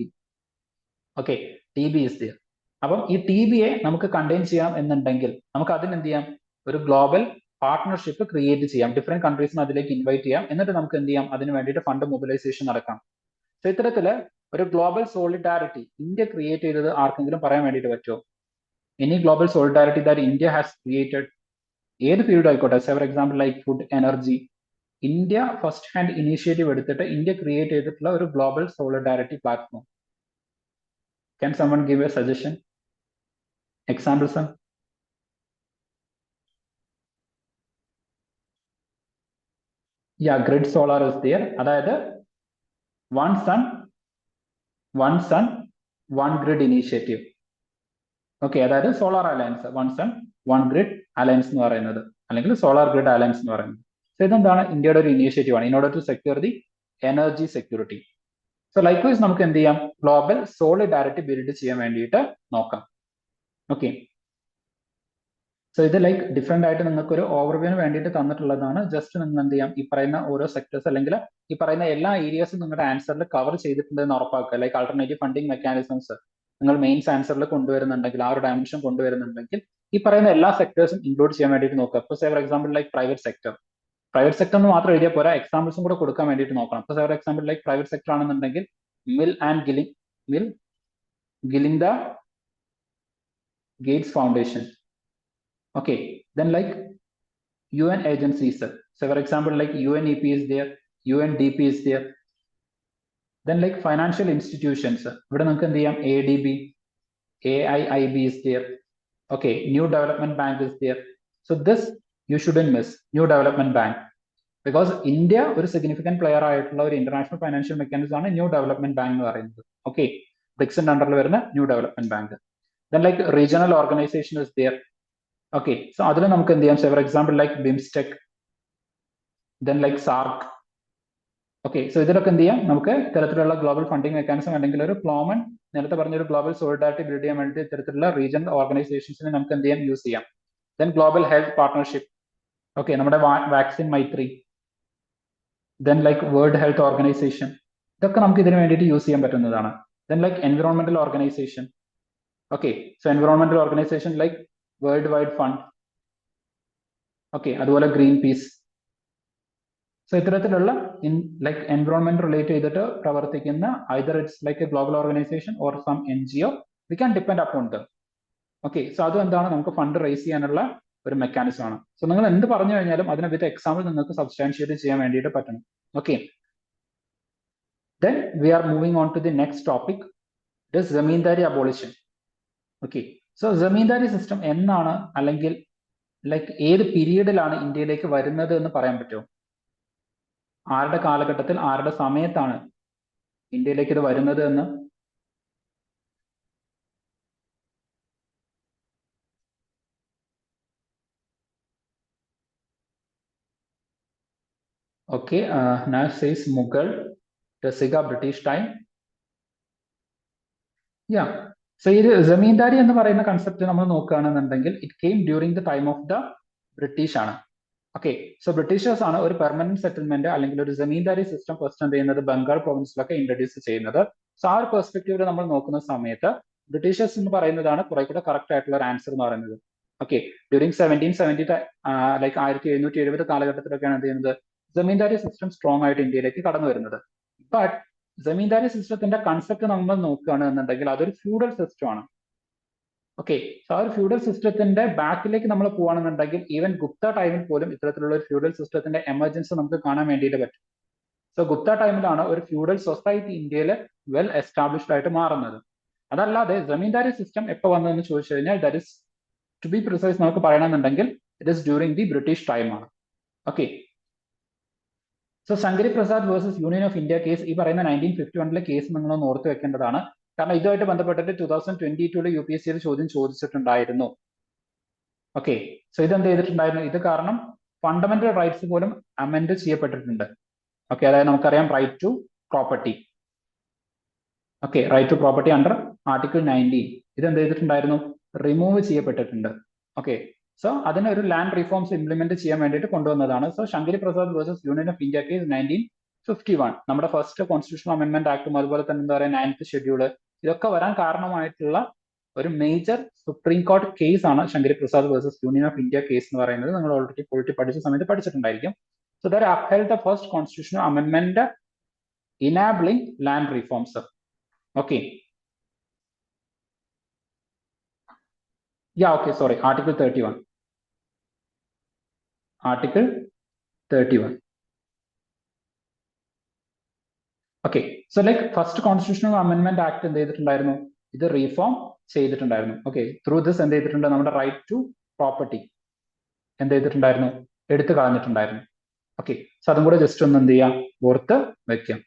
okay TB is there അപ്പം ഈ TBയെ നമുക്ക് കണ്ടെയ്ൻ ചെയ്യാം എന്നുണ്ടെങ്കിൽ നമുക്ക് അതിന് എന്ത് ചെയ്യാം ഒരു ഗ്ലോബൽ പാർട്ട്ണർഷിപ്പ് ക്രിയേറ്റ് ചെയ്യാം ഡിഫറെന്റ് കൺട്രീസിന് അതിലേക്ക് ഇൻവൈറ്റ് ചെയ്യാം എന്നിട്ട് നമുക്ക് എന്ത് ചെയ്യാം അതിന് വേണ്ടിയിട്ട് ഫണ്ട് മൊബിലൈസേഷൻ നടക്കാം സോ ഇത്തരത്തില് ഒരു ഗ്ലോബൽ സോളിഡാരിറ്റി ഇന്ത്യ ക്രിയേറ്റ് ചെയ്തത് ആർക്കെങ്കിലും പറയാൻ വേണ്ടിയിട്ട് പറ്റുമോ any global solidarity that India has created ഏത് ഫീൽഡ് ആയിക്കോട്ടെ for example like food energy India first hand initiative എടുത്തിട്ട് ഇന്ത്യ ക്രിയേറ്റ് ചെയ്തിട്ടുള്ള ഒരു global solidarity platform can someone give a suggestion examples grid solar is there അതായത് one sun one grid initiative okay അതായത് solar alliance one sun one grid alliance എന്ന് പറയുന്നത് അല്ലെങ്കിൽ സോളാർ ഗ്രിഡ് അലയൻസ് എന്ന് പറയുന്നത് സോ ഇതെന്താണ് ഇന്ത്യയുടെ ഒരു ഇനീഷ്യേറ്റീവ് ആണ് in order to secure the energy security so likewise നമുക്ക് എന്ത് ചെയ്യാം ഗ്ലോബൽ സോളിഡാരിറ്റി ബിൽഡ് ചെയ്യാൻ വേണ്ടിയിട്ട് നോക്കാം ഓക്കെ സോ ഇത് ലൈക്ക് ഡിഫറെന്റ് ആയിട്ട് നിങ്ങൾക്ക് ഒരു ഓവർവ്യൂവിന് വേണ്ടിയിട്ട് തന്നിട്ടുള്ളതാണ് ജസ്റ്റ് നിങ്ങൾ എന്ത് ചെയ്യാം ഈ പറയുന്ന ഓരോ സെക്ടേഴ്സ് അല്ലെങ്കിൽ ഈ പറയുന്ന എല്ലാ ഏരിയാസും നിങ്ങളുടെ ആൻസറിൽ കവർ ചെയ്തിട്ടുണ്ടെന്ന് ഉറപ്പാക്കുക ലൈക്ക് ആൾട്ടർനേറ്റീവ് ഫണ്ടിങ് മെക്കാനിസംസ് നിങ്ങൾ മെയിൻസ് ആൻസറിൽ കൊണ്ടുവരുന്നുണ്ടെങ്കിൽ ആ ഒരു ഡയമെൻഷൻ കൊണ്ടുവരുന്നുണ്ടെങ്കിൽ ഈ പറയുന്ന എല്ലാ സെക്ടേഴ്സും ഇൻക്ലൂഡ് ചെയ്യാൻ വേണ്ടിയിട്ട് നോക്കുക ഇപ്പോൾ for example like private sector എന്ന് മാത്രം എഴുതിയാൽ പോരാ എക്സാമ്പിൾസും കൂടെ കൊടുക്കാൻ വേണ്ടിയിട്ട് നോക്കണം ഇപ്പോൾ for example like private sector ആണെന്നുണ്ടെങ്കിൽ Melinda Gates foundation okay then like UN agencies so for example like UNEP is there UNDP is there then like financial institutions ഇവിടെ നമുക്ക് എന്ത് ചെയ്യാം ADB AIIB is there okay New Development Bank is there so this you shouldn't miss New Development Bank because India ഒരു significant player ആയിട്ടുള്ള ഒരു international financial mechanism ആണ് New Development Bank എന്ന് പറയുന്നത് okay BRICS അണ്ടറിൽ വരുന്ന New Development Bank then like regional organization is there okay so അതിൽ നമുക്ക് എന്ത് ചെയ്യാം for example like BIMSTEC then like SAARC okay so ഇതിലൊക്കെ എന്ത് ചെയ്യാം നമുക്ക് ഇത്തരത്തിലുള്ള ഗ്ലോബൽ ഫണ്ടിങ് മെക്കാനിസം അല്ലെങ്കിൽ ഒരു പ്ലോമൻ നേരത്തെ പറഞ്ഞൊരു ഗ്ലോബൽ സോളിഡാരിറ്റി ബിൽഡ് ചെയ്യാൻ വേണ്ടി ഇത്തരത്തിലുള്ള റീജിയണൽ ഓർഗനൈസേഷൻസിനെ നമുക്ക് എന്ത് ചെയ്യാം then global health partnership okay നമ്മുടെ vaccine Maitri then like World Health Organization ഇതൊക്കെ നമുക്ക് ഇതിന് വേണ്ടിയിട്ട് യൂസ് ചെയ്യാൻ പറ്റുന്നതാണ് then like environmental organization okay so environmental organization like World Wide Fund okay അതുപോലെ ഗ്രീൻ പീസ് സോ ഇത്തരത്തിലുള്ള ലൈക്ക് എൻവിറോൺമെന്റ് റിലേറ്റ് ചെയ്തിട്ട് പ്രവർത്തിക്കുന്ന either it's like a global organization or some NGO we can depend upon them okay so അതും എന്താണ് നമുക്ക് ഫണ്ട് റേസ് ചെയ്യാനുള്ള ഒരു മെക്കാനിസം ആണ് സോ നിങ്ങൾ എന്ത് പറഞ്ഞു കഴിഞ്ഞാലും അതിനെ വിത്ത് എക്സാമ്പിൾ നിങ്ങൾക്ക് സബ്സ്റ്റാൻഷിയേറ്റ് ചെയ്യാൻ വേണ്ടിയിട്ട് പറ്റണം okay then we are moving on to the next topic it is zamindari abolition okay so zamindari system എന്നാണ് അല്ലെങ്കിൽ ലൈക്ക് ഏത് പീരീഡിലാണ് ഇന്ത്യയിലേക്ക് വരുന്നത് എന്ന് പറയാൻ പറ്റുമോ ആരുടെ കാലഘട്ടത്തിൽ ആരുടെ സമയത്താണ് ഇന്ത്യയിലേക്ക് ഇത് വരുന്നത് എന്ന് okay now says Mughal Rasika British time so ഇത് ജമീന്ദാരി എന്ന് പറയുന്ന കൺസെപ്റ്റ് നമ്മൾ നോക്കുകയാണെന്നുണ്ടെങ്കിൽ it came during the time of the British ആണ് ഓക്കെ, സോ ബ്രിട്ടീഷേഴ്സ് ആണ് ഒരു പെർമനന്റ് സെറ്റിൽമെന്റ് അല്ലെങ്കിൽ ഒരു ജമീന്ദാരി സിസ്റ്റം ഫസ്റ്റ് എന്ത് ചെയ്യുന്നത് ബംഗാൾ പ്രൊവിൻസിലൊക്കെ ഇൻട്രൊഡ്യൂസ് ചെയ്യുന്നത്. സോ ആ ഒരു പെർസ്പെക്റ്റീവിൽ നമ്മൾ നോക്കുന്ന സമയത്ത് ബ്രിട്ടീഷേഴ്സ് എന്ന് പറയുന്നതാണ് കുറെ കൂടെ കറക്റ്റ് ആയിട്ടുള്ള ഒരു ആൻസർ എന്ന് പറയുന്നത്. ഓക്കെ, ഡ്യൂറിങ് 1770 ലൈക്ക് 1770 കാലഘട്ടത്തിലൊക്കെയാണ് എന്ത് ചെയ്യുന്നത് ജമീന്ദാരി സിസ്റ്റം സ്ട്രോങ് ആയിട്ട് ഇന്ത്യയിലേക്ക് കടന്നു വരുന്നത്. ബട്ട് ജമീന്ദാരി സിസ്റ്റത്തിന്റെ കൺസെപ്റ്റ് നമ്മൾ നോക്കുകയാണ് എന്നുണ്ടെങ്കിൽ അതൊരു ഫ്യൂഡൽ സിസ്റ്റം ആണ്. ഓക്കെ, സോ ആ ഒരു ഫ്യൂഡൽ സിസ്റ്റത്തിന്റെ ബാക്കിലേക്ക് നമ്മൾ പോവാണെന്നുണ്ടെങ്കിൽ ഈവൻ ഗുപ്ത ടൈമിൽ പോലും ഇത്തരത്തിലുള്ള ഒരു ഫ്യൂഡൽ സിസ്റ്റത്തിന്റെ എമർജൻസ് നമുക്ക് കാണാൻ വേണ്ടിയിട്ട് പറ്റും. സോ ഗുപ്ത ടൈമിലാണ് ഒരു ഫ്യൂഡൽ സൊസൈറ്റി ഇന്ത്യയിൽ വെൽ എസ്റ്റാബ്ലിഷ്ഡ് ആയിട്ട് മാറുന്നത്. അതല്ലാതെ ജമീന്ദാരി സിസ്റ്റം എപ്പോൾ വന്നതെന്ന് ചോദിച്ചു കഴിഞ്ഞാൽ that is to be precise നമുക്ക് പറയണമെന്നുണ്ടെങ്കിൽ it is during the British ടൈമാണ്. Okay, so Shankari Prasad versus Union of India case ഈ പറയുന്ന 1951 കേസ് നിങ്ങളൊന്ന് ഓർത്ത് വെക്കേണ്ടതാണ്. കാരണം ഇതുമായിട്ട് ബന്ധപ്പെട്ടിട്ട് 2022 UPSC ചോദ്യം ചോദിച്ചിട്ടുണ്ടായിരുന്നു. ഓക്കെ, സോ ഇതെന്ത് ചെയ്തിട്ടുണ്ടായിരുന്നു, ഇത് കാരണം ഫണ്ടമെന്റൽ റൈറ്റ്സ് പോലും അമെൻഡ് ചെയ്യപ്പെട്ടിട്ടുണ്ട്. ഓക്കെ, അതായത് നമുക്കറിയാം right to property. Okay, right to property under article 19 ഇതെന്ത് ചെയ്തിട്ടുണ്ടായിരുന്നു, റിമൂവ് ചെയ്യപ്പെട്ടിട്ടുണ്ട്. ഓക്കെ, സോ അതിന് ഒരു ലാൻഡ് റിഫോംസ് ഇംപ്ലിമെന്റ് ചെയ്യാൻ വേണ്ടിയിട്ട് കൊണ്ടുവന്നതാണ്. So Shankari Prasad versus Union of India case 1951 നമ്മുടെ ഫസ്റ്റ് കോൺസ്റ്റിറ്റ്യൂഷണൽ അമെന്റ്മെന്റ് ആക്ടും അതുപോലെ തന്നെ എന്താ പറയുക 9th ഷെഡ്യൂള് ഇതൊക്കെ വരാൻ കാരണമായിട്ടുള്ള ഒരു മേജർ സുപ്രീം കോർട്ട് കേസ് ആണ് Shankari Prasad versus Union of India case എന്ന് പറയുന്നത്. നിങ്ങൾ ഓൾറെഡി പൊളിറ്റി പഠിച്ച സമയത്ത് പഠിച്ചിട്ടുണ്ടായിരിക്കും. So that upheld the first constitutional amendment enabling land reforms. Okay. Yeah, okay, sorry, Article 31. Article 31. Okay, so like first constitutional amendment act എന്ത് ചെയ്തിട്ടുണ്ടായിരുന്നു, ഇത് റീഫോം ചെയ്തിട്ടുണ്ടായിരുന്നു. ഓക്കെ, ത്രൂ ദിസ് എന്ത് ചെയ്തിട്ടുണ്ട്, നമ്മുടെ റൈറ്റ് ടു പ്രോപ്പർട്ടി എന്ത് ചെയ്തിട്ടുണ്ടായിരുന്നു, എടുത്തു കളഞ്ഞിട്ടുണ്ടായിരുന്നു. ഓക്കെ, സോ അതും കൂടെ ജസ്റ്റ് ഒന്ന് എന്ത് ചെയ്യാം, ഓർത്ത് വെക്കാം.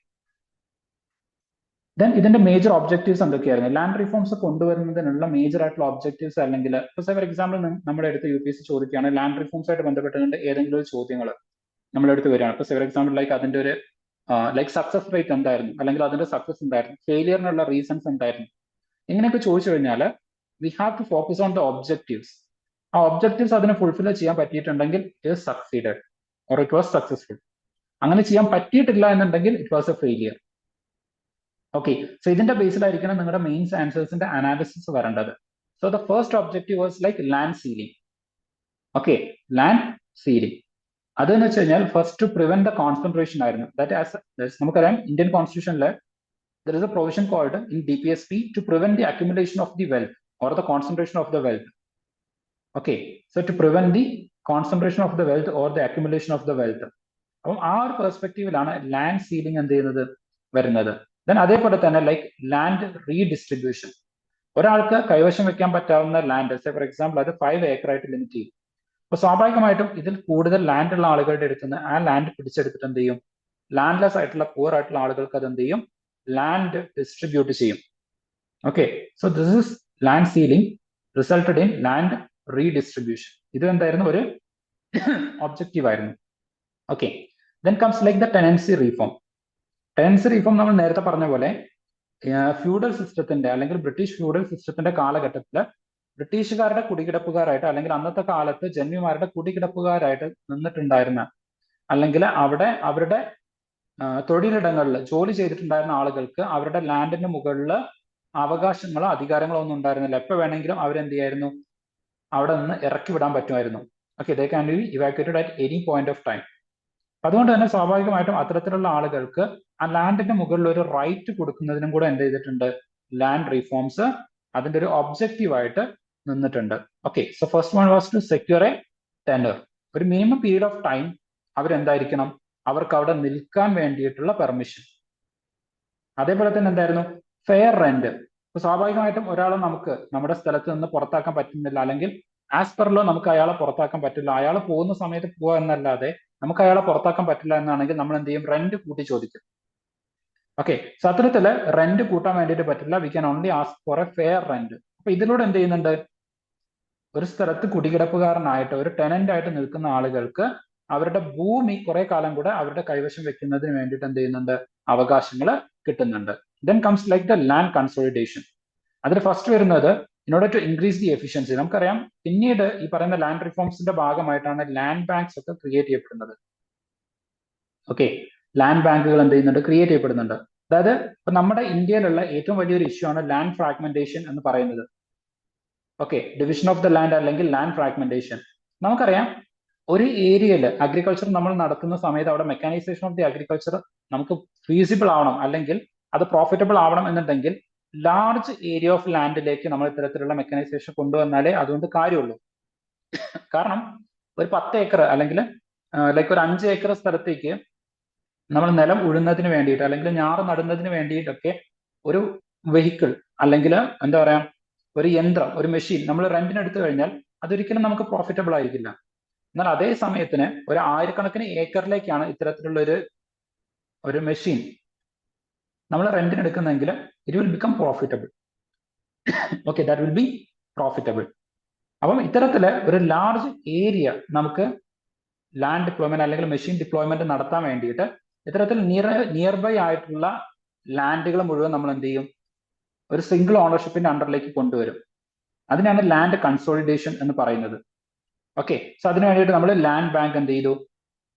ദെൻ ഇതിന്റെ മേജർ ഒബ്ജക്റ്റീവ്സ് എന്തൊക്കെയായിരുന്നു, ലാൻഡ് റിഫോംസ് കൊണ്ടുവരുന്നതിനുള്ള മേജർ ആയിട്ടുള്ള ഒബ്ജക്റ്റീവ്സ് അല്ലെങ്കിൽ ഫോർ എക്സാമ്പിൾ നമ്മുടെ അടുത്ത് UPSC ചോദിക്കുകയാണ് ലാൻഡ് റിഫോംസ് ആയിട്ട് ബന്ധപ്പെട്ടുകൊണ്ട് ഏതെങ്കിലും ഒരു ചോദ്യങ്ങൾ നമ്മളെടുത്ത് വരികയാണ്. ഫോർ എക്സാമ്പിൾ ലൈക്ക് അതിന്റെ ഒരു ലൈക്ക് സക്സസ് റേറ്റ് എന്തായിരുന്നു, അല്ലെങ്കിൽ അതിന്റെ സക്സസ് എന്തായിരുന്നു, ഫെയിലിയറിനുള്ള റീസൺസ് എന്തായിരുന്നു, ഇങ്ങനെയൊക്കെ ചോദിച്ചു കഴിഞ്ഞാൽ we have to focus on the objectives. ആ ഒബ്ജക്റ്റീവ്സ് അതിനെ ഫുൾഫിൽ ചെയ്യാൻ പറ്റിയിട്ടുണ്ടെങ്കിൽ it succeeded or it was successful. അങ്ങനെ ചെയ്യാൻ പറ്റിയിട്ടില്ല എന്നുണ്ടെങ്കിൽ it was a failure. Okay, so ഇതിന്റെ ബേസിലായിരിക്കണം നിങ്ങളുടെ മെയിൻസ് ആൻസേഴ്സിന്റെ അനാലിസിസ് വരേണ്ടത്. So the first objective was like land ceiling. Okay, land ceiling അതെന്ന് വെച്ച് കഴിഞ്ഞാൽ first to prevent the concentration ആയിരുന്നു. ദാറ്റ് ആസ് നമുക്കറിയാം ഇന്ത്യൻ കോൺസ്റ്റിറ്റ്യൂഷനിൽ there is a provision called in DPSP to prevent the accumulation of the wealth or the concentration of the wealth. Okay, so to prevent the concentration of the wealth or the accumulation of the wealth. അപ്പം ആ ഒരു പെർസ്പെക്റ്റീവിലാണ് ലാൻഡ് സീലിംഗ് എന്ത് ചെയ്യുന്നത് വരുന്നത്. ദെൻ അതേപോലെ തന്നെ ലൈക്ക് ലാൻഡ് റീഡിസ്ട്രിബ്യൂഷൻ. ഒരാൾക്ക് കൈവശം വെക്കാൻ പറ്റാവുന്ന ലാൻഡ് ഫോർ എക്സാമ്പിൾ അത് 5 acre ആയിട്ട് ലിമിറ്റ് ചെയ്യും. അപ്പൊ സ്വാഭാവികമായിട്ടും ഇതിൽ കൂടുതൽ ലാൻഡ് ഉള്ള ആളുകളുടെ അടുത്ത് നിന്ന് ആ ലാൻഡ് പിടിച്ചെടുത്തിട്ട് എന്ത് ചെയ്യും, ലാൻഡ്ലെസ് ആയിട്ടുള്ള പൂർ ആയിട്ടുള്ള ആളുകൾക്ക് അത് എന്ത് ചെയ്യും, ലാൻഡ് ഡിസ്ട്രിബ്യൂട്ട് ചെയ്യും. Okay, so this is land ceiling resulted in land redistribution. ഇത് എന്തായിരുന്നു, ഒരു ഒബ്ജക്റ്റീവ് ആയിരുന്നു. Okay, then comes like the tenancy reform. Tenancy reform നമ്മൾ നേരത്തെ പറഞ്ഞ പോലെ ഫ്യൂഡൽ സിസ്റ്റത്തിന്റെ അല്ലെങ്കിൽ ബ്രിട്ടീഷ് ഫ്യൂഡൽ സിസ്റ്റത്തിന്റെ കാലഘട്ടത്തിൽ ബ്രിട്ടീഷുകാരുടെ കുടികിടപ്പുകാരായിട്ട് അല്ലെങ്കിൽ അന്നത്തെ കാലത്ത് ജന്മിമാരുടെ കുടികിടപ്പുകാരായിട്ട് നിന്നിട്ടുണ്ടായിരുന്ന അല്ലെങ്കിൽ അവിടെ അവരുടെ തൊഴിലിടങ്ങളിൽ ജോലി ചെയ്തിട്ടുണ്ടായിരുന്ന ആളുകൾക്ക് അവരുടെ ലാൻഡിന് മുകളിൽ അവകാശങ്ങളോ അധികാരങ്ങളോ ഒന്നും ഉണ്ടായിരുന്നില്ല. എപ്പോൾ വേണമെങ്കിലും അവരെന്ത് ചെയ്യായിരുന്നു, അവിടെ നിന്ന് ഇറക്കി വിടാൻ പറ്റുമായിരുന്നു. Okay, they can be evacuated at any point of time. അതുകൊണ്ട് തന്നെ സ്വാഭാവികമായിട്ടും അത്തരത്തിലുള്ള ആളുകൾക്ക് ആ ലാൻഡിന്റെ മുകളിൽ ഒരു റൈറ്റ് കൊടുക്കുന്നതിനും കൂടെ എന്ത് ചെയ്തിട്ടുണ്ട്, ലാൻഡ് റിഫോംസ് അതിന്റെ ഒരു ഒബ്ജക്റ്റീവ് ആയിട്ട് നിന്നിട്ടുണ്ട്. Okay, so first one was to secure a tenure. ഒരു മിനിമം പീരീഡ് ഓഫ് ടൈം അവരെന്തായിരിക്കണം, അവർക്ക് അവിടെ നിൽക്കാൻ വേണ്ടിയിട്ടുള്ള പെർമിഷൻ. അതേപോലെ തന്നെ എന്തായിരുന്നു, ഫെയർ റെന്റ്. ഇപ്പൊ സ്വാഭാവികമായിട്ടും ഒരാളെ നമുക്ക് നമ്മുടെ സ്ഥലത്ത് നിന്ന് പുറത്താക്കാൻ പറ്റുന്നില്ല, അല്ലെങ്കിൽ ആസ് പെർ ലോ നമുക്ക് അയാളെ പുറത്താക്കാൻ പറ്റില്ല. അയാൾ പോകുന്ന സമയത്ത് പോവുക എന്നല്ലാതെ നമുക്ക് അയാളെ പുറത്താക്കാൻ പറ്റില്ല എന്നാണെങ്കിൽ നമ്മൾ എന്ത് ചെയ്യും, റെന്റ് കൂട്ടി ചോദിക്കും. ഓക്കെ, സോ അത്തരത്തില് റെന്റ് കൂട്ടാൻ വേണ്ടിയിട്ട് പറ്റില്ല. We can only ask for A fair rent. അപ്പൊ ഇതിലൂടെ എന്ത് ചെയ്യുന്നുണ്ട്, ഒരു സ്ഥലത്ത് കുടികിടപ്പുകാരനായിട്ട് ഒരു ടെനന്റ് ആയിട്ട് നിൽക്കുന്ന ആളുകൾക്ക് അവരുടെ ഭൂമി കുറെ കാലം കൂടെ അവരുടെ കൈവശം വെക്കുന്നതിന് വേണ്ടിയിട്ട് എന്ത് ചെയ്യുന്നുണ്ട്, അവകാശങ്ങൾ കിട്ടുന്നുണ്ട്. Then comes like the land consolidation. അതിൽ ഫസ്റ്റ് വരുന്നത് in order to increase the efficiency. നമുക്കറിയാം പിന്നീട് ഈ പറയുന്ന ലാൻഡ് റിഫോംസിന്റെ ഭാഗമായിട്ടാണ് ലാൻഡ് ബാങ്ക്സ് ഒക്കെ ക്രിയേറ്റ് ചെയ്യപ്പെടുന്നത്. ഓക്കെ, ലാൻഡ് ബാങ്കുകൾ എന്ത് ചെയ്യുന്നുണ്ട്, ക്രിയേറ്റ് ചെയ്യപ്പെടുന്നുണ്ട്. അതായത് ഇപ്പൊ നമ്മുടെ ഇന്ത്യയിലുള്ള ഏറ്റവും വലിയൊരു ഇഷ്യൂ ആണ് ലാൻഡ് ഫ്രാഗ്മെന്റേഷൻ എന്ന് പറയുന്നത്. Okay, division of the land അല്ലെങ്കിൽ ലാൻഡ് ഫ്രാഗ്മെന്റേഷൻ. നമുക്കറിയാം ഒരു ഏരിയയിൽ അഗ്രികൾച്ചർ നമ്മൾ നടത്തുന്ന സമയത്ത് അവിടെ മെക്കാനൈസേഷൻ ഓഫ് ദി അഗ്രികൾച്ചർ നമുക്ക് ഫീസിബിൾ ആവണം അല്ലെങ്കിൽ അത് പ്രോഫിറ്റബിൾ ആവണം എന്നുണ്ടെങ്കിൽ ലാർജ് ഏരിയ ഓഫ് ലാൻഡിലേക്ക് നമ്മൾ ഇത്തരത്തിലുള്ള മെക്കാനൈസേഷൻ കൊണ്ടുവന്നാലേ അതുകൊണ്ട് കാര്യമുള്ളൂ. കാരണം ഒരു 10 ഏക്കർ അല്ലെങ്കിൽ ലൈക്ക് ഒരു 5 ഏക്കർ സ്ഥലത്തേക്ക് നമ്മൾ നിലം ഉഴുന്നതിന് വേണ്ടിയിട്ട് അല്ലെങ്കിൽ ഞാറ് നടുന്നതിന് വേണ്ടിയിട്ടൊക്കെ ഒരു വെഹിക്കിൾ അല്ലെങ്കിൽ എന്താ പറയാ ഒരു യന്ത്രം, ഒരു മെഷീൻ നമ്മൾ റെന്റിന് എടുത്തു കഴിഞ്ഞാൽ അതൊരിക്കലും നമുക്ക് പ്രോഫിറ്റബിൾ ആയിരിക്കില്ല. എന്നാൽ അതേ സമയത്തിന് ഒരു 1000കണക്കിന് ഏക്കറിലേക്കാണ് ഇത്തരത്തിലുള്ള ഒരു മെഷീൻ നമ്മൾ റെന്റിന് എടുക്കുന്നെങ്കിൽ it will become profitable. Okay, that will be profitable. അപ്പം ഇത്തരത്തില് ഒരു ലാർജ് ഏരിയ നമുക്ക് ലാൻഡ് ഡിപ്ലോയ്മെന്റ് അല്ലെങ്കിൽ മെഷീൻ ഡിപ്ലോയ്മെന്റ് നടത്താൻ വേണ്ടിയിട്ട് ഇത്തരത്തിൽ നിയർ ബൈ ആയിട്ടുള്ള ലാൻഡുകൾ മുഴുവൻ നമ്മൾ എന്ത് ചെയ്യും, ഒരു സിംഗിൾ ഓണർഷിപ്പിന്റെ അണ്ടറിലേക്ക് കൊണ്ടുവരും. അതിനാണ് ലാൻഡ് കൺസോളിഡേഷൻ എന്ന് പറയുന്നത്. ഓക്കെ, സോ അതിന് വേണ്ടിയിട്ട് നമ്മൾ ലാൻഡ് ബാങ്ക് എന്ത് ചെയ്തു,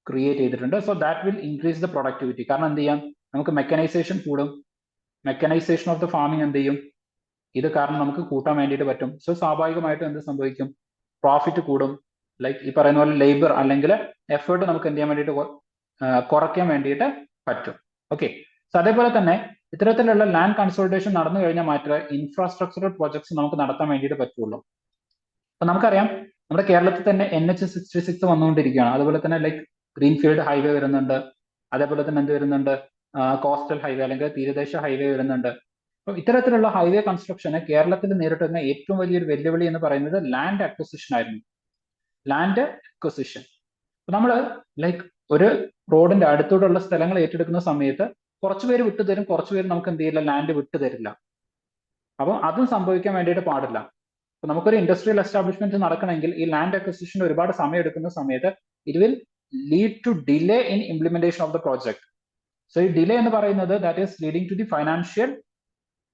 ക്രിയേറ്റ് ചെയ്തിട്ടുണ്ട്. So that will increase the productivity. കാരണം എന്ത് ചെയ്യാം, നമുക്ക് മെക്കനൈസേഷൻ കൂടും. മെക്കനൈസേഷൻ ഓഫ് ദ ഫാമിംഗ് എന്ത് ചെയ്യും, ഇത് കാരണം നമുക്ക് കൂട്ടാൻ വേണ്ടിയിട്ട് പറ്റും. സോ സ്വാഭാവികമായിട്ടും എന്ത് സംഭവിക്കും, പ്രോഫിറ്റ് കൂടും. ലൈക്ക് ഈ പറയുന്ന പോലെ ലേബർ അല്ലെങ്കിൽ എഫേർട്ട് നമുക്ക് എന്ത് ചെയ്യാൻ വേണ്ടിയിട്ട് കുറയ്ക്കാൻ വേണ്ടിയിട്ട് പറ്റും. ഓക്കെ, സോ അതേപോലെ തന്നെ ഇത്തരത്തിലുള്ള ലാൻഡ് കൺസോളിഡേഷൻ നടന്നു കഴിഞ്ഞാൽ മാത്രമേ ഇൻഫ്രാസ്ട്രക്ചറൽ പ്രോജക്ട്സ് നമുക്ക് നടത്താൻ വേണ്ടിയിട്ട് പറ്റുള്ളൂ. അപ്പൊ നമുക്കറിയാം നമ്മുടെ കേരളത്തിൽ തന്നെ NH-66 വന്നുകൊണ്ടിരിക്കുകയാണ്. അതുപോലെ തന്നെ ലൈക്ക് ഗ്രീൻഫീൽഡ് ഹൈവേ വരുന്നുണ്ട്. അതേപോലെ തന്നെ എന്ത് വരുന്നുണ്ട്, കോസ്റ്റൽ ഹൈവേ അല്ലെങ്കിൽ തീരദേശ ഹൈവേ വരുന്നുണ്ട്. അപ്പൊ ഇത്തരത്തിലുള്ള ഹൈവേ കൺസ്ട്രക്ഷന് കേരളത്തിൽ നേരിട്ടുന്ന ഏറ്റവും വലിയൊരു വെല്ലുവിളി എന്ന് പറയുന്നത് ലാൻഡ് അക്വസിഷൻ ആയിരുന്നു. Land acquisition. നമ്മൾ ലൈക്ക് ഒരു റോഡിന്റെ അടുത്തോടുള്ള സ്ഥലങ്ങൾ ഏറ്റെടുക്കുന്ന സമയത്ത് കുറച്ചുപേര് വിട്ടുതരും, കുറച്ചുപേര് നമുക്ക് എന്ത് ചെയ്യില്ല, ലാൻഡ് വിട്ടുതരില്ല. അപ്പം അതും സംഭവിക്കാൻ വേണ്ടിയിട്ട് പാടില്ല. അപ്പൊ നമുക്കൊരു ഇൻഡസ്ട്രിയൽ എസ്റ്റാബ്ലിഷ്മെന്റ് നടക്കണമെങ്കിൽ ഈ ലാൻഡ് അക്വസിഷൻ ഒരുപാട് സമയം എടുക്കുന്ന സമയത്ത് it will lead to delay in implementation of the project. So ഈ ഡിലേ എന്ന് പറയുന്നത് that is leading to the financial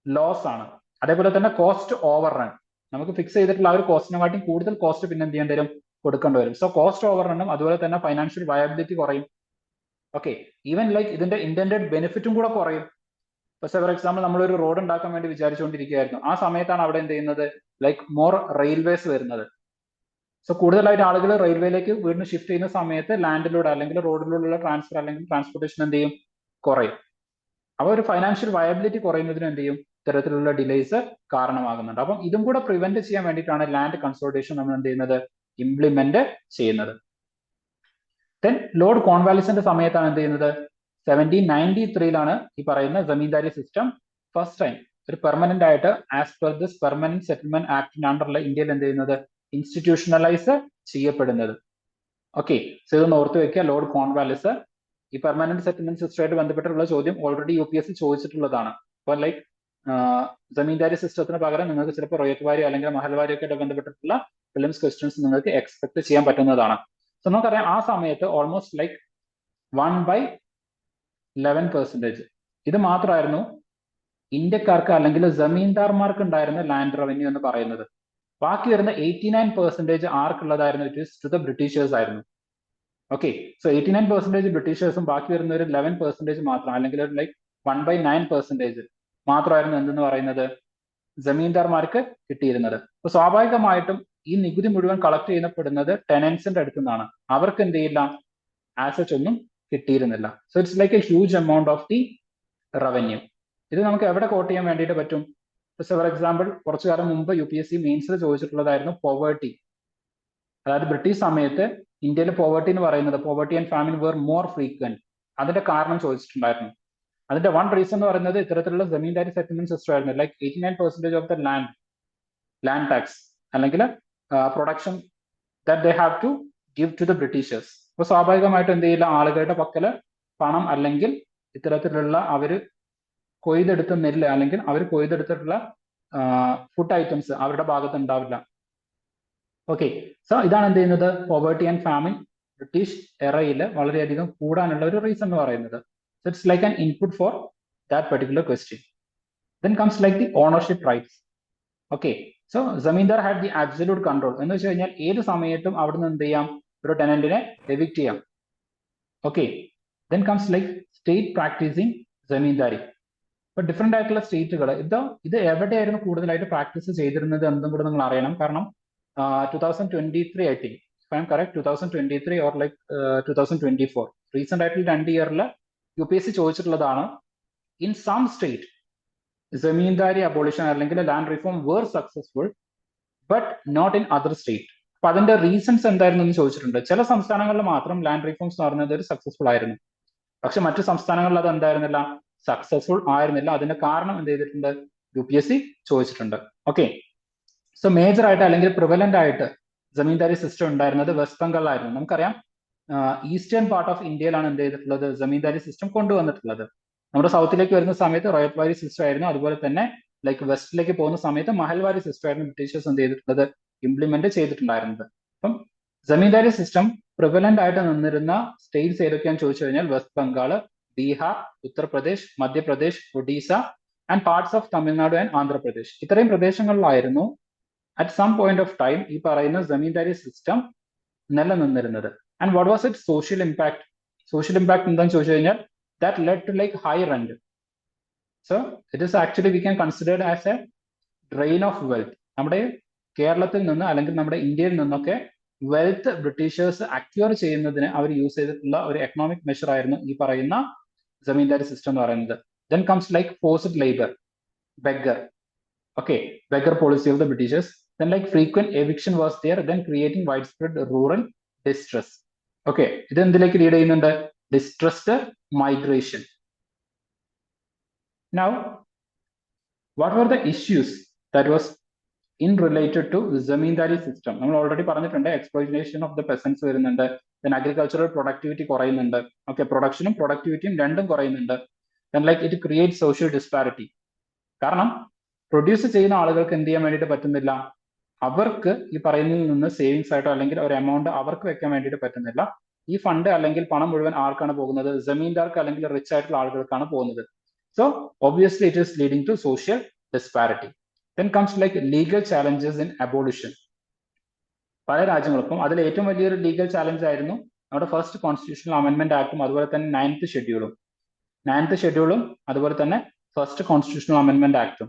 loss ആണ്. അതേപോലെ തന്നെ കോസ്റ്റ് ഓവർ റൺ. നമുക്ക് ഫിക്സ് ചെയ്തിട്ടുള്ള ആ ഒരു കോസ്റ്റിനെക്കാട്ടും കൂടുതൽ കോസ്റ്റ് പിന്നെ എന്ത് ചെയ്യേണ്ടി വരും, കൊടുക്കേണ്ടി വരും. സോ കോസ്റ്റ് ഓവർ റണ്ണും അതുപോലെ തന്നെ ഫൈനാൻഷ്യൽ വയബിലിറ്റി കുറയും. ഓക്കെ, ഈവൻ ലൈക്ക് ഇതിന്റെ ഇന്റൻഡഡ് ബെനിഫിറ്റും കൂടെ കുറയും. പക്ഷേ ഫോർ എക്സാമ്പിൾ നമ്മളൊരു റോഡ് ഉണ്ടാക്കാൻ വേണ്ടി വിചാരിച്ചുകൊണ്ടിരിക്കുകയായിരുന്നു. ആ സമയത്താണ് അവിടെ എന്ത് ചെയ്യുന്നത്, ലൈക്ക് മോർ റെയിൽവേസ് വരുന്നത്. സോ കൂടുതലായിട്ട് ആളുകൾ റെയിൽവേയിലേക്ക് വീണ്ടും ഷിഫ്റ്റ് ചെയ്യുന്ന സമയത്ത് ലാൻഡിലൂടെ അല്ലെങ്കിൽ റോഡിലൂടെയുള്ള ട്രാൻസ്ഫർ അല്ലെങ്കിൽ ട്രാൻസ്പോർട്ടേഷൻ എന്ത് ചെയ്യും, കുറയും. അപ്പോൾ ഒരു ഫൈനാൻഷ്യൽ വയബിലിറ്റി കുറയുന്നതിന് എന്ത് ചെയ്യും, ഇത്തരത്തിലുള്ള ഡിലേസ് കാരണമാകുന്നുണ്ട്. അപ്പം ഇതും കൂടെ പ്രിവെന്റ് ചെയ്യാൻ വേണ്ടിയിട്ടാണ് ലാൻഡ് കൺസോളിഡേഷൻ നമ്മൾ എന്ത് ചെയ്യുന്നത്, ഇംപ്ലിമെന്റ് ചെയ്യുന്നത്. ദെൻ ലോർഡ് കോൺവാലിസിന്റെ സമയത്താണ് എന്ത് ചെയ്യുന്നത്, 1793 ഈ പറയുന്ന ജമീന്ദാരി സിസ്റ്റം ഫസ്റ്റ് ടൈം ഒരു പെർമനന്റ് ആയിട്ട് as per this permanent settlement ആക്ടിന്റെ അണ്ടറിൽ ഇന്ത്യയിൽ എന്ത് ചെയ്യുന്നത്, ഇൻസ്റ്റിറ്റ്യൂഷണലൈസ് ചെയ്യപ്പെടുന്നത്. ഓക്കെ, സോ ഇതൊന്ന് ഓർത്ത് വെക്കുക. ലോർഡ് കോൺവാലിസ് ഈ പെർമനന്റ് സെറ്റിൽമെന്റ് സിസ്റ്റമായിട്ട് ബന്ധപ്പെട്ടുള്ള ചോദ്യം ഓൾറെഡി UPSC ചോദിച്ചിട്ടുള്ളതാണ്. അപ്പോൾ ലൈക്ക് ജമീന്ദാരി സിസ്റ്റത്തിന് പകരം നിങ്ങൾക്ക് ചിലപ്പോൾ റോയത്ത്വാരി അല്ലെങ്കിൽ മഹൽവാരി ഒക്കെ ആയിട്ട് ബന്ധപ്പെട്ടിട്ടുള്ള ഫിലിംസ് ക്വസ്റ്റ്യൻസ് നിങ്ങൾക്ക് എക്സ്പെക്ട് ചെയ്യാൻ പറ്റുന്നതാണ്. സോ നമുക്കറിയാം ആ സമയത്ത് ഓൾമോസ്റ്റ് ലൈക്ക് 1/11%. ഇത് മാത്രമായിരുന്നു ഇന്ത്യക്കാർക്ക് അല്ലെങ്കിൽ ജമീന്ദാർമാർക്ക് ഉണ്ടായിരുന്ന ലാൻഡ് റവന്യൂ എന്ന് പറയുന്നത്. ബാക്കി വരുന്ന 89% ആർക്കുള്ളതായിരുന്നു, it is to the Britishers ആയിരുന്നു. ഓക്കെ, സോ 89% ബ്രിട്ടീഷേഴ്സും ബാക്കി വരുന്ന ഒരു 11% മാത്രം അല്ലെങ്കിൽ ഒരു ലൈക്ക് 1/9% മാത്രമായിരുന്നു എന്തെന്ന് പറയുന്നത്, ജമീന്ദാർമാർക്ക് കിട്ടിയിരുന്നത്. അപ്പൊ സ്വാഭാവികമായിട്ടും ഈ നികുതി മുഴുവൻ കളക്ട് ചെയ്യപ്പെടുന്നത് ടെനൻസിന്റെ അടുത്തു നിന്നാണ്. അവർക്ക് എന്ത് ചെയ്യില്ല, ആസറ്റ് ഒന്നും കിട്ടിയിരുന്നില്ല. So it's like a huge amount of the revenue. ഇത് നമുക്ക് എവിടെ കോട്ട് ചെയ്യാൻ വേണ്ടിയിട്ട് പറ്റും? ഫോർ എക്സാമ്പിൾ കുറച്ചു കാലം മുമ്പ് UPSC മെയിൻസിൽ ചോദിച്ചിട്ടുള്ളതായിരുന്നു പോവേർട്ടി. അതായത് ബ്രിട്ടീഷ് സമയത്ത് ഇന്ത്യയിൽ പോവേർട്ടി എന്ന് പറയുന്നത്, poverty and famine were more frequent. അതിന്റെ കാരണം ചോദിച്ചിട്ടുണ്ടായിരുന്നു. അതിന്റെ വൺ റീസൺ എന്ന് പറയുന്നത് ഇത്തരത്തിലുള്ള ജമീന്ദാരി സെറ്റിൽമെന്റ് സിസ്റ്റം ആയിരുന്നു. Like 89% of the land tax അല്ലെങ്കിൽ production that they have to give to the Britishers. അപ്പൊ സ്വാഭാവികമായിട്ടും എന്ത് ചെയ്യില്ല, ആളുകളുടെ പക്കല് പണം അല്ലെങ്കിൽ ഇത്തരത്തിലുള്ള അവര് കൊയ്തെടുത്ത നെല്ല് അല്ലെങ്കിൽ അവർ കൊയ്തെടുത്തിട്ടുള്ള ഫുഡ് ഐറ്റംസ് അവരുടെ ഭാഗത്ത് ഉണ്ടാവില്ല. ഓക്കെ, സോ ഇതാണ് എന്ത് ചെയ്യുന്നത്, പോവേർട്ടി ആൻഡ് ഫാമിൻ ബ്രിട്ടീഷ് എറയിൽ വളരെയധികം കൂടാനുള്ള ഒരു റീസൺ എന്ന് പറയുന്നത്. So it's like an input for that particular question. Then comes like the ownership rights. Okay, so zamindar had the absolute control എന്ന് വെച്ച് കഴിഞ്ഞാൽ ഏത് സമയത്തും അവിടെ നിന്ന് എന്ത് ചെയ്യാം, ഒരു ടെനന്റിനെ എവിക്ട് ചെയ്യാം. Okay, then comes like state practicing zamindari. ഇപ്പൊ ഡിഫറെന്റ് ആയിട്ടുള്ള സ്റ്റേറ്റുകൾ ഇത് എവിടെയായിരുന്നു കൂടുതലായിട്ട് പ്രാക്ടീസ് ചെയ്തിരുന്നത് എന്നും കൂടെ നിങ്ങൾ അറിയണം. കാരണം 2023 I think, if I am correct, 2023 or like 2024 recent ആയിട്ടുള്ള 2 ഇയറിൽ UPSC ചോദിച്ചിട്ടുള്ളതാണ്. In some state zamindari abolition അല്ലെങ്കിൽ land reform were successful but not in other state. അപ്പൊ അതിന്റെ റീസൺസ് എന്തായിരുന്നു എന്ന് ചോദിച്ചിട്ടുണ്ട്. ചില സംസ്ഥാനങ്ങളിൽ മാത്രം ലാൻഡ് റിഫോംസ് എന്ന് പറയുന്നത് ഒരു സക്സസ്ഫുൾ ആയിരുന്നു, പക്ഷെ മറ്റു സംസ്ഥാനങ്ങളിൽ അത് എന്തായിരുന്നില്ല, സക്സസ്ഫുൾ ആയിരുന്നില്ല. അതിന്റെ കാരണം എന്ത് ചെയ്തിട്ടുണ്ട്, UPSC ചോദിച്ചിട്ടുണ്ട്. ഓക്കെ, സോ മേജർ ആയിട്ട് അല്ലെങ്കിൽ പ്രിവലന്റ് ആയിട്ട് ജമീന്ദാരി സിസ്റ്റം ഉണ്ടായിരുന്നത് വെസ്റ്റ് ബംഗാളിലായിരുന്നു. നമുക്കറിയാം ഈസ്റ്റേൺ പാർട്ട് ഓഫ് ഇന്ത്യയിലാണ് എന്ത് ചെയ്തിട്ടുള്ളത്, ജമീന്ദാരി സിസ്റ്റം കൊണ്ടുവന്നിട്ടുള്ളത്. നമ്മുടെ സൗത്തിലേക്ക് വരുന്ന സമയത്ത് റോയത്ത്വാരി സിസ്റ്റം ആയിരുന്നു. അതുപോലെ തന്നെ ലൈക്ക് വെസ്റ്റിലേക്ക് പോകുന്ന സമയത്ത് മഹൽവാരി സിസ്റ്റം ആയിരുന്നു ബ്രിട്ടീഷേഴ്സ് എന്ത് ചെയ്തിട്ടുള്ളത്, ഇംപ്ലിമെന്റ് ചെയ്തിട്ടുണ്ടായിരുന്നത്. അപ്പം ജമീന്ദാരി സിസ്റ്റം പ്രിവലന്റ് ആയിട്ട് നിന്നിരുന്ന സ്റ്റേറ്റ്സ് ഏതൊക്കെയാണെന്ന് ചോദിച്ചു കഴിഞ്ഞാൽ West Bengal, Bihar, Uttar Pradesh, Madhya Pradesh, Odisha and parts of Tamil Nadu and Andhra Pradesh. ഇത്രയും പ്രദേശങ്ങളിലായിരുന്നു at some point of time ഈ പറയുന്ന ജമീന്ദാരി സിസ്റ്റം നിലനിന്നിരുന്നത്. And what was it social impact? Social impact എന്താണെന്ന് ചോദിച്ചു കഴിഞ്ഞാൽ that led to like high rent. So it is actually we can consider as a drain of wealth. നമ്മുടെ കേരളത്തിൽ നിന്ന് അല്ലെങ്കിൽ നമ്മുടെ ഇന്ത്യയിൽ നിന്നൊക്കെ വെൽത്ത് ബ്രിട്ടീഷേഴ്സ് അക്വയർ ചെയ്യുന്നതിന് അവർ യൂസ് ചെയ്തിട്ടുള്ള ഒരു എക്കണോമിക് മെഷർ ആയിരുന്നു ഈ പറയുന്ന ജമീന്ദാരി സിസ്റ്റം എന്ന് പറയുന്നത്. Then comes like forced labor, beggar. Okay, beggar policy of the Britishers. Then like frequent eviction was there, then creating widespread rural distress. Okay, ഇത് എന്തിലേക്ക് ലീഡ് ചെയ്യുന്നുണ്ട്, distressed migration. Now, what were the issues that was in related to Zamindari system? നമ്മൾ ഓൾറെഡി പറഞ്ഞിട്ടുണ്ട്, എക്സ്പ്ലോയിറ്റേഷൻ ഓഫ് ദ പെസൻസ് വരുന്നുണ്ട്, then agricultural productivity കുറയുന്നുണ്ട്. ഓക്കെ, പ്രൊഡക്ഷനും പ്രൊഡക്ടിവിറ്റിയും രണ്ടും കുറയുന്നുണ്ട്. then like it creates social disparity. കാരണം പ്രൊഡ്യൂസ് ചെയ്യുന്ന ആളുകൾക്ക് എന്ത് ചെയ്യാൻ വേണ്ടിയിട്ട് പറ്റുന്നില്ല, അവർക്ക് ഈ പറയുന്നതിൽ നിന്ന് സേവിങ്സ് ആയിട്ടോ അല്ലെങ്കിൽ ഒരു എമൗണ്ട് അവർക്ക് വെക്കാൻ വേണ്ടിയിട്ട് പറ്റുന്നില്ല. ഈ ഫണ്ട് അല്ലെങ്കിൽ പണം മുഴുവൻ ആർക്കാണ് പോകുന്നത്, ജമീന്ദാർക്ക് അല്ലെങ്കിൽ റിച്ച് ആയിട്ടുള്ള ആളുകൾക്കാണ് പോകുന്നത്. So obviously it is leading to social disparity. Then comes like legal challenges in abolition. പല രാജ്യങ്ങൾക്കും അതിൽ ഏറ്റവും വലിയൊരു ലീഗൽ ചാലഞ്ച് ആയിരുന്നു നമ്മുടെ ഫസ്റ്റ് കോൺസ്റ്റിറ്റ്യൂഷണൽ അമെന്റ്മെന്റ് ആക്ടും അതുപോലെ തന്നെ 9th ഷെഡ്യൂളും അതുപോലെ തന്നെ ഫസ്റ്റ് കോൺസ്റ്റിറ്റ്യൂഷണൽ അമെന്റ്മെന്റ് ആക്ടും.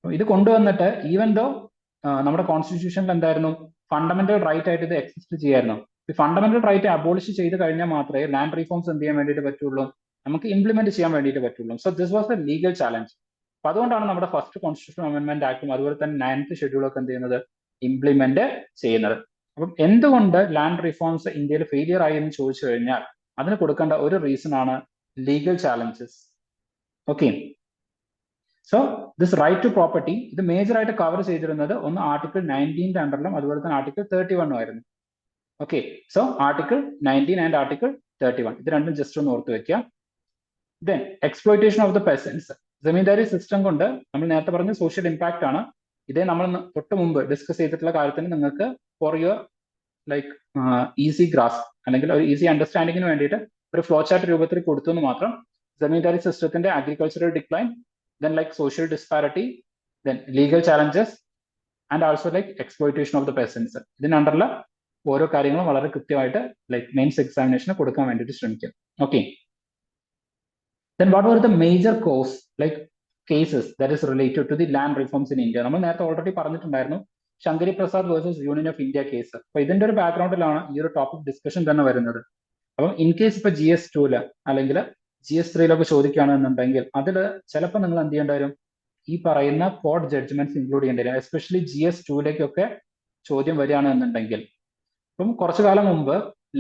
ഇത് കൊണ്ടുവന്നിട്ട് ഈവൻ ദോ നമ്മുടെ കോൺസ്റ്റിറ്റ്യൂഷനിൽ എന്തായിരുന്നു, ഫണ്ടമെന്റൽ റൈറ്റ് ആയിട്ട് ഇത് എക്സിസ്റ്റ് ചെയ്യായിരുന്നു. ഈ ഫണ്ടമെന്റൽ റൈറ്റ് അബോളിഷ് ചെയ്ത് കഴിഞ്ഞാൽ മാത്രമേ ലാൻഡ് റീഫോംസ് എന്ത് ചെയ്യാൻ വേണ്ടിയിട്ട് പറ്റുള്ളൂ, നമുക്ക് ഇംപ്ലിമെന്റ് ചെയ്യാൻ വേണ്ടിയിട്ട് പറ്റുള്ളൂ. So this was A legal challenge. അപ്പൊ അതുകൊണ്ടാണ് നമ്മുടെ ഫസ്റ്റ് കോൺസ്റ്റിറ്റ്യൂഷൻ അമെന്റ്മെന്റ് ആക്ടും അതുപോലെ തന്നെ 9th ഷെഡ്യൂളൊക്കെ എന്ത് ചെയ്യുന്നത്, ഇംപ്ലിമെന്റ് ചെയ്യുന്നത്. അപ്പം എന്തുകൊണ്ട് ലാൻഡ് റിഫോംസ് ഇന്ത്യയിൽ ഫെയിലിയർ ആയി എന്ന് ചോദിച്ചു കഴിഞ്ഞാൽ അതിന് കൊടുക്കേണ്ട ഒരു റീസൺ ആണ് legal challenges. Okay, so this right to property ഇത് മേജർ ആയിട്ട് കവർ ചെയ്തിരുന്നത് ഒന്ന് ആർട്ടിക്കിൾ 19 അണ്ടറിലും അതുപോലെ തന്നെ ആർട്ടിക്കിൾ 31 ആയിരുന്നു. Okay, so article 19 and article 31 ഇത് രണ്ടും ജസ്റ്റ് ഒന്ന് ഓർത്ത് വെക്കുക. Then exploitation of the പെസൻസ്. Zamindari system കൊണ്ട് നമ്മൾ നേരത്തെ പറഞ്ഞ സോഷ്യൽ ഇമ്പാക്ട് ആണ്. ഇതേ നമ്മൾ തൊട്ട് മുമ്പ് ഡിസ്കസ് ചെയ്തിട്ടുള്ള കാര്യത്തിന് നിങ്ങൾക്ക് for your like easy grass അല്ലെങ്കിൽ ഒരു ഈസി അണ്ടർസ്റ്റാൻഡിങ്ങിന് വേണ്ടിയിട്ട് ഒരു ഫ്ലോ ചാർട്ട് രൂപത്തിൽ കൊടുത്തു എന്ന് മാത്രം. ജമീന്ദാരി സിസ്റ്റത്തിന്റെ agricultural decline, then like social disparity, then legal challenges and also like exploitation of the peasants. ഇതിന് അണ്ടറിൽ ഓരോ കാര്യങ്ങളും വളരെ കൃത്യമായിട്ട് ലൈക്ക് മെയിൻസ് എക്സാമിനേഷന് കൊടുക്കാൻ വേണ്ടിയിട്ട് ശ്രമിക്കുക. Okay, then what were the major cause like cases that is related to the land reforms in India? നമ്മൾ നേരത്തെ ഓൾറെഡി പറഞ്ഞിട്ടുണ്ടായിരുന്നു, Shankari Prasad versus Union of India case. അപ്പൊ ഇതിന്റെ ഒരു ബാക്ക്ഗ്രൗണ്ടിലാണ് ഈ ഒരു ടോപ്പിക് ഡിസ്കഷൻ തന്നെ വരുന്നത്. അപ്പം ഇൻ കേസ് ഇപ്പൊ GS2 അല്ലെങ്കിൽ GS3 ചോദിക്കുകയാണെന്നുണ്ടെങ്കിൽ അതിൽ ചിലപ്പോൾ നിങ്ങൾ എന്ത് ചെയ്യേണ്ടി വരും, ഈ പറയുന്ന കോർട്ട് ജഡ്ജ്മെന്റ്സ് ഇൻക്ലൂഡ് ചെയ്യേണ്ടി വരും. എസ്പെഷ്യലി GS2 ചോദ്യം വരികയാണെന്നുണ്ടെങ്കിൽ. അപ്പം കുറച്ചു കാലം മുമ്പ്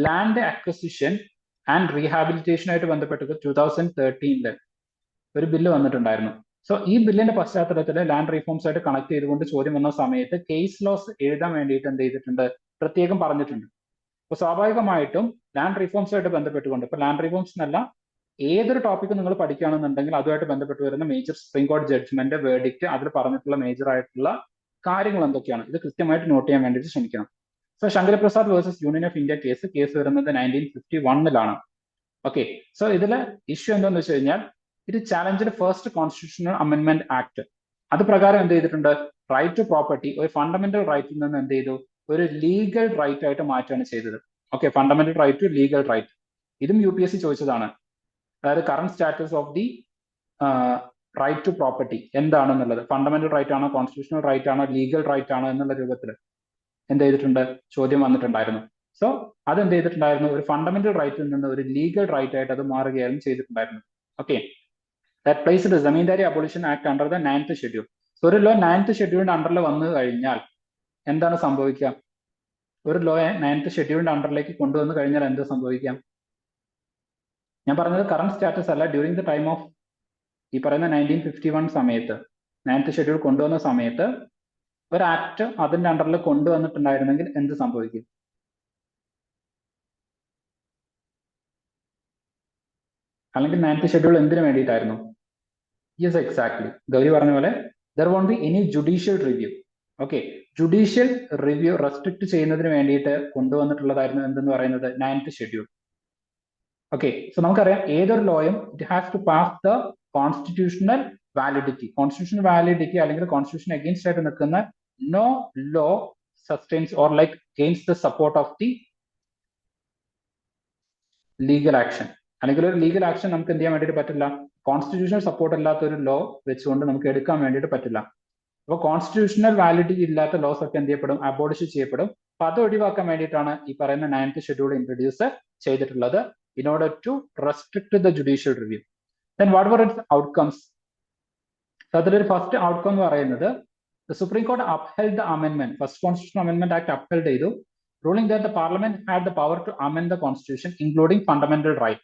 ലാൻഡ് അക്വസിഷൻ ആൻഡ് റീഹാബിലിറ്റേഷനായിട്ട് ബന്ധപ്പെട്ട് 2013 ഒരു ബില്ല് വന്നിട്ടുണ്ടായിരുന്നു. സോ ഈ ബില്ലിന്റെ പശ്ചാത്തലത്തിൽ ലാൻഡ് റീഫോംസ് ആയിട്ട് കണക്ട് ചെയ്തുകൊണ്ട് ചോദ്യം വന്ന സമയത്ത് കേസ് ലോസ് എഴുതാൻ വേണ്ടിയിട്ട് എന്ത് ചെയ്തിട്ടുണ്ട്, പ്രത്യേകം പറഞ്ഞിട്ടുണ്ട്. അപ്പൊ സ്വാഭാവികമായിട്ടും ലാൻഡ് റീഫോംസ് ആയിട്ട് ബന്ധപ്പെട്ടുകൊണ്ട് ഇപ്പൊ ലാൻഡ് റീഫോംസ് എന്നല്ല ഏതൊരു ടോപ്പിക് നിങ്ങൾ പഠിക്കുകയാണെന്നുണ്ടെങ്കിൽ അതുമായിട്ട് ബന്ധപ്പെട്ട് വരുന്ന മേജർ സുപ്രീം കോടതി ജഡ്ജ്മെന്റ്, വേർഡിക്റ്റ്, അതിൽ പറഞ്ഞിട്ടുള്ള മേജർ ആയിട്ടുള്ള കാര്യങ്ങൾ എന്തൊക്കെയാണ് ഇത് കൃത്യമായിട്ട് നോട്ട് ചെയ്യാൻ വേണ്ടിയിട്ട് ശ്രമിക്കണം. So Shankari Prasad versus Union of India case വരുന്നത് 1951 ഓക്കെ, സോ ഇതിലെ ഇഷ്യൂ എന്താണെന്ന് വെച്ച് കഴിഞ്ഞാൽ ഇത് ചാലഞ്ചിന്റെ ഫസ്റ്റ് കോൺസ്റ്റിറ്റ്യൂഷണൽ അമെന്റ്മെന്റ് ആക്ട്. അത് പ്രകാരം എന്ത് ചെയ്തിട്ടുണ്ട്, റൈറ്റ് ടു പ്രോപ്പർട്ടി ഒരു ഫണ്ടമെന്റൽ റൈറ്റിൽ നിന്ന് എന്ത് ചെയ്തു, ഒരു ലീഗൽ റൈറ്റ് ആയിട്ട് മാറ്റുകയാണ് ചെയ്തത്. Okay, fundamental right to legal right. ഇതും UPSC ചോദിച്ചതാണ്. അതായത് current status of the right to property എന്താണെന്നുള്ളത്, ഫണ്ടമെന്റൽ റൈറ്റ് ആണോ, കോൺസ്റ്റിറ്റ്യൂഷണൽ റൈറ്റ് ആണോ, ലീഗൽ റൈറ്റ് ആണോ എന്നുള്ള രൂപത്തിൽ എന്ത് ചെയ്തിട്ടുണ്ട്, ചോദ്യം വന്നിട്ടുണ്ടായിരുന്നു. സോ അതെന്ത് ചെയ്തിട്ടുണ്ടായിരുന്നു, ഒരു ഫണ്ടമെന്റൽ റൈറ്റിൽ നിന്ന് ഒരു ലീഗൽ റൈറ്റ് ആയിട്ട് അത് മാറുകയായിരുന്നു ചെയ്തിട്ടുണ്ടായിരുന്നു. Okay, that placed zamindari abolition act under the 9th schedule. So ഒരു ലോ 9th ഷെഡ്യൂളിന്റെ അണ്ടറിൽ വന്നു കഴിഞ്ഞാൽ എന്താണ് സംഭവിക്കുക, ഒരു ലോയെ 9th ഷെഡ്യൂളിന്റെ അണ്ടറിലേക്ക് കൊണ്ടുവന്നു കഴിഞ്ഞാൽ എന്ത് സംഭവിക്കാം? ഞാൻ പറഞ്ഞത് കറന്റ് സ്റ്റാറ്റസ് അല്ല, ഡ്യൂറിംഗ് ദ ടൈം ഓഫ് ഈ പറയുന്ന 1951 സമയത്ത് 9th ഷെഡ്യൂൾ കൊണ്ടുവന്ന സമയത്ത് ഒരു ആക്ട് അതിന്റെ അണ്ടറിൽ കൊണ്ടുവന്നിട്ടുണ്ടായിരുന്നെങ്കിൽ എന്ത് സംഭവിക്കും? അല്ലെങ്കിൽ 9th ഷെഡ്യൂൾ എന്തിനു വേണ്ടിയിട്ടായിരുന്നു? യെസ്, എക്സാക്ട്ലി, ഗൗരി പറഞ്ഞ പോലെ there won't be any judicial review. Okay, judicial review restrict ചെയ്യുന്നതിന് വേണ്ടിയിട്ട് കൊണ്ടുവന്നിട്ടുള്ളതായിരുന്നു എന്തെന്ന് പറയുന്നത് 9th ഷെഡ്യൂൾ. ഓക്കെ, സോ നമുക്കറിയാം ഏതൊരു ലോയും it has to pass the constitutional validity. Constitutional validity അല്ലെങ്കിൽ കോൺസ്റ്റിറ്റ്യൂഷൻ അഗെയിൻസ്റ്റ് ആയിട്ട് നിൽക്കുന്ന no law sustains or like gains the support of the legal action. അല്ലെങ്കിൽ ഒരു ലീഗൽ ആക്ഷൻ നമുക്ക് എന്ത് ചെയ്യാൻ വേണ്ടിയിട്ട് പറ്റില്ല, കോൺസ്റ്റിറ്റ്യൂഷണൽ സപ്പോർട്ട് ഇല്ലാത്ത ഒരു ലോ വെച്ചുകൊണ്ട് നമുക്ക് എടുക്കാൻ വേണ്ടിയിട്ട് പറ്റില്ല. അപ്പോൾ കോൺസ്റ്റിറ്റ്യൂഷണൽ വാലിഡിറ്റി ഇല്ലാത്ത ലോസ് ഒക്കെ എന്ത് ചെയ്യപ്പെടും, അബോളിഷ് ചെയ്യപ്പെടും. അപ്പൊ അത് ഒഴിവാക്കാൻ വേണ്ടിയിട്ടാണ് ഈ പറയുന്ന 9th ഷെഡ്യൂൾ ഇൻട്രൊഡ്യൂസ് ചെയ്തിട്ടുള്ളത്, in order to restrict the judicial review. Then what were its outcomes? So അതിലൊരു ഫസ്റ്റ് ഔട്ട്കം എന്ന് പറയുന്നത്, the Supreme Court upheld the amendment, first Constitutional Amendment Act upheld ചെയ്തു, ruling that the Parliament had the power to amend the Constitution including fundamental right.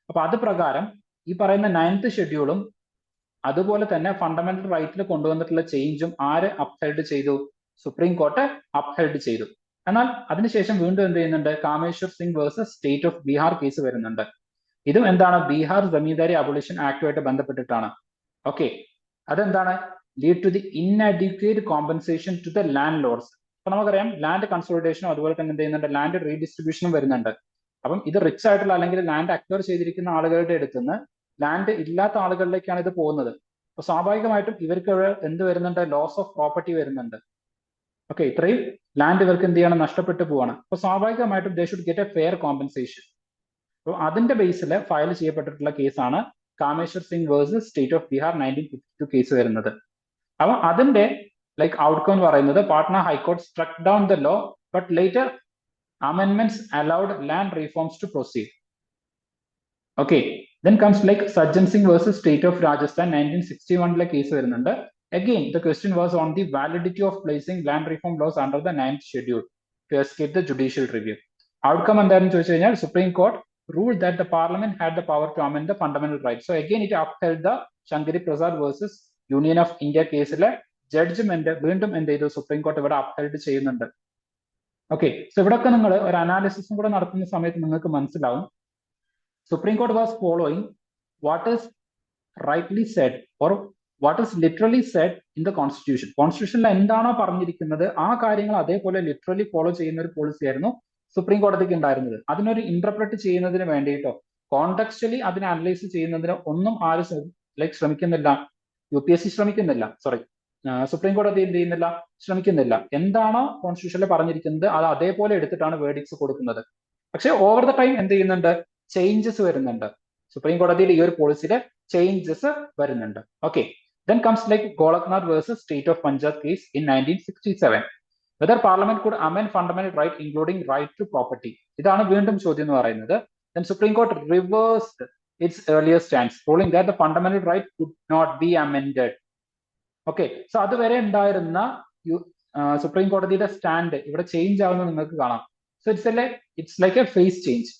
അപ്പൊ അത് പ്രകാരം ഈ പറയുന്ന 9th ഷെഡ്യൂളും അതുപോലെ തന്നെ ഫണ്ടമെന്റൽ റൈറ്റിൽ കൊണ്ടുവന്നിട്ടുള്ള ചേഞ്ചും ആര് അപ്ഹെൽഡ് ചെയ്തു? സുപ്രീം കോർട്ട് അപ്ഹെൽഡ് ചെയ്തു. എന്നാൽ അതിനുശേഷം വീണ്ടും എന്ത് ചെയ്യുന്നുണ്ട്, Kameshwar Singh versus state of Bihar case വരുന്നുണ്ട്. ഇതും എന്താണ്, ബീഹാർ ജമീന്ദാരി അബോളിഷൻ ആക്ടുമായിട്ട് ബന്ധപ്പെട്ടിട്ടാണ്. ഓക്കെ, അതെന്താണ്, lead to the inadequate compensation to the land lords നമുക്കറിയാം ലാൻഡ് കൺസോളിഡേഷനും അതുപോലെ തന്നെ എന്ത് ചെയ്യുന്നുണ്ട്, ലാൻഡ് റീഡിസ്ട്രിബ്യൂഷനും വരുന്നുണ്ട്. അപ്പം ഇത് റിച്ച് ആയിട്ടുള്ള അല്ലെങ്കിൽ ലാൻഡ് അക്വയർ ചെയ്തിരിക്കുന്ന ആളുകളുടെ അടുത്തുനിന്ന് ലാൻഡ് ഇല്ലാത്ത ആളുകളിലേക്കാണ് ഇത് പോകുന്നത്. അപ്പൊ സ്വാഭാവികമായിട്ടും ഇവർക്ക് എന്ത് വരുന്നുണ്ട്, ലോസ് ഓഫ് പ്രോപ്പർട്ടി വരുന്നുണ്ട്. ഓക്കെ, ഇത്രയും ലാൻഡ് ഇവർക്ക് എന്ത് ചെയ്യണം, നഷ്ടപ്പെട്ടു പോവാണ്. അപ്പൊ സ്വാഭാവികമായിട്ടും they should get a fair compensation. അപ്പോൾ അതിന്റെ ബേസിൽ ഫയൽ ചെയ്യപ്പെട്ടിട്ടുള്ള കേസാണ് Kameshwar Singh versus state of Bihar 1952 case വരുന്നത്. അപ്പൊ അതിന്റെ ലൈക്ക് ഔട്ട്കം എന്ന് പറയുന്നത്, Patna high court struck down the law but later അമെൻമെന്റ്സ് allowed land reforms to proceed. Okay, then comes like Sajjan Singh versus State of Rajasthan 1961 case വരുന്നുണ്ട്. Again, the question was on the validity of placing land reform laws under the 9th schedule to escape the judicial review. Outcome എന്താണെന്ന് ചോദിച്ചു കഴിഞ്ഞാൽ, Supreme Court ruled that the Parliament had the power to amend the fundamental rights. So again, it upheld the Shankari Prasad versus Union of India കേസിലെ ജഡ്ജ്മെന്റ് വീണ്ടും എന്ത് ചെയ്തു, സുപ്രീം കോർട്ട് ഇവിടെ അപ്ഹെൽഡ് ചെയ്യുന്നുണ്ട്. ഓക്കെ, സോ ഇവിടെയൊക്കെ നിങ്ങൾ ഒരു അനാലിസിസും കൂടെ നടത്തുന്ന സമയത്ത് നിങ്ങൾക്ക് മനസ്സിലാവും, Supreme Court was following what is rightly said or what is literally said in the Constitution. കോൺസ്റ്റിറ്റ്യൂഷനിൽ എന്താണോ പറഞ്ഞിരിക്കുന്നത് ആ കാര്യങ്ങൾ അതേപോലെ ലിറ്ററലി ഫോളോ ചെയ്യുന്ന ഒരു പോളിസി ആയിരുന്നു സുപ്രീം കോടതിക്ക് ഉണ്ടായിരുന്നത്. അതിനൊരു ഇന്റർപ്രറ്റ് ചെയ്യുന്നതിന് വേണ്ടിയിട്ടോ കോണ്ടെക്സ്റ്റലി അതിനെ അനലൈസ് ചെയ്യുന്നതിന് ഒന്നും ആരും ലൈക്ക് ശ്രമിക്കുന്നില്ല. UPSC ശ്രമിക്കുന്നില്ല, സോറി, സുപ്രീം കോടതി എന്ത് ചെയ്യുന്നില്ല, ശ്രമിക്കുന്നില്ല. എന്താണോ കോൺസ്റ്റിറ്റ്യൂഷനിൽ പറഞ്ഞിരിക്കുന്നത് അത് അതേപോലെ എടുത്തിട്ടാണ് വേർഡിക്ട്സ് കൊടുക്കുന്നത്. പക്ഷെ ഓവർ ദ ടൈം എന്ത് ചെയ്യുന്നുണ്ട്, ചേഞ്ചസ് വരുന്നുണ്ട്. സുപ്രീം കോടതിയുടെ ഈ ഒരു പോളിസിയിലെ ചേഞ്ചസ് വരുന്നുണ്ട്. Okay, then comes like Golaknath versus State of Punjab case in 1967. Whether Parliament could amend fundamental right including right to property. ഇതാണ് വീണ്ടും ചോദ്യം എന്ന് പറയുന്നത്. Then Supreme Court reversed its earlier stance, ruling that the fundamental right could not be amended. Okay, so അതുവരെ ഉണ്ടായിരുന്ന സുപ്രീം കോടതിയുടെ സ്റ്റാൻഡ് ഇവിടെ ചേഞ്ച് ആവുന്നത് നിങ്ങൾക്ക് കാണാം. So it's like a phase change.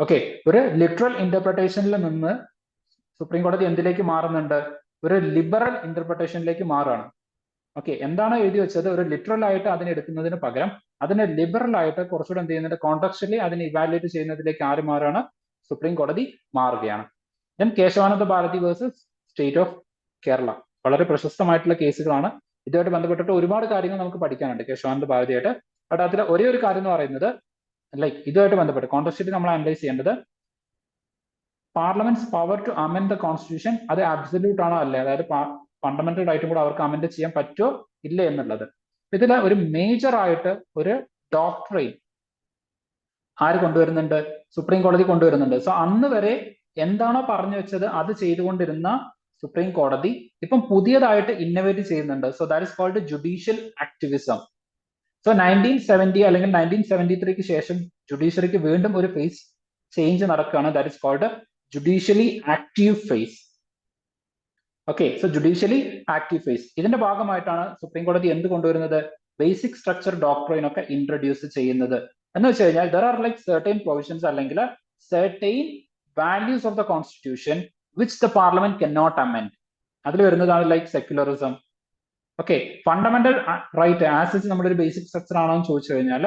Okay, ഒരു ലിറ്ററൽ ഇന്റർപ്രിട്ടേഷനിൽ നിന്ന് സുപ്രീം കോടതി എന്തിലേക്ക് മാറുന്നുണ്ട്, ഒരു ലിബറൽ ഇന്റർപ്രിട്ടേഷനിലേക്ക് മാറുകയാണ്. ഓക്കെ, എന്താണോ എഴുതി വെച്ചത് ഒരു ലിറ്ററൽ ആയിട്ട് അതിനെ എടുക്കുന്നതിന് പകരം അതിനെ ലിബറൽ ആയിട്ട് കുറച്ചുകൂടെ എന്ത് ചെയ്യുന്നുണ്ട്, കോൺടെക്സ്റ്റലി അതിനെ ഇവാലുവേറ്റ് ചെയ്യുന്നതിലേക്ക് ആര് മാറുകയാണ്, സുപ്രീം കോടതി മാറുകയാണ്. Then Kesavananda Bharati versus state of Kerala, വളരെ പ്രശസ്തമായിട്ടുള്ള കേസുകളാണ്. ഇതുമായിട്ട് ബന്ധപ്പെട്ടിട്ട് ഒരുപാട് കാര്യങ്ങൾ നമുക്ക് പഠിക്കാനുണ്ട് കേശവാനന്ദ ഭാരതിയായിട്ട്. ബട്ട് അതിൽ ഒരേ ഒരു കാര്യം എന്ന് പറയുന്നത്, ലൈക്ക് ഇതുമായിട്ട് ബന്ധപ്പെട്ട് കോൺടെക്സ്റ്റ് നമ്മൾ അനലൈസ് ചെയ്യേണ്ടത്, parliament's power to amend the constitution അത് അബ്സല്യൂട്ട് ആണോ അല്ലേ, അതായത് ഫണ്ടമെന്റൽ റൈറ്റും കൂടെ അവർക്ക് അമെൻഡ് ചെയ്യാൻ പറ്റുമോ ഇല്ല എന്നുള്ളത്. ഇതിൽ ഒരു മേജർ ആയിട്ട് ഒരു ഡോക്ട്രൈൻ ആര് കൊണ്ടുവരുന്നുണ്ട്? സുപ്രീം കോടതി കൊണ്ടുവരുന്നുണ്ട്. സോ അന്ന് വരെ എന്താണോ പറഞ്ഞു വെച്ചത് അത് ചെയ്തുകൊണ്ടിരുന്ന സുപ്രീം കോടതി ഇപ്പം പുതിയതായിട്ട് ഇന്നോവേറ്റ് ചെയ്യുന്നുണ്ട്. So that is called judicial activism. So 1970 അല്ലെങ്കിൽ 1973 ശേഷം ജുഡീഷ്യറിക്ക് വീണ്ടും ഒരു ഫേസ് ചേഞ്ച് നടക്കുകയാണ്. That is called judicially active phase. Okay, so judicially active phase ഇതിന്റെ ഭാഗമായിട്ടാണ് സുപ്രീം കോടതി എന്ത് കൊണ്ടുവരുന്നത്? ബേസിക് സ്ട്രക്ചർ ഡോക്ട്രൈൻ ഒക്കെ ഇൻട്രൊഡ്യൂസ് ചെയ്യുന്നത്. എന്ന് വെച്ച് കഴിഞ്ഞാൽ there are like certain provisions അല്ലെങ്കിൽ certain values of the constitution which the parliament can not amend. അതിൽ വരുന്നതാണ് like secularism. Okay, fundamental right as it നമ്മുടെ ഒരു ബേസിക് സ്ട്രക്ചർ ആണോ എന്ന് ചോദിച്ചു കഴിഞ്ഞാൽ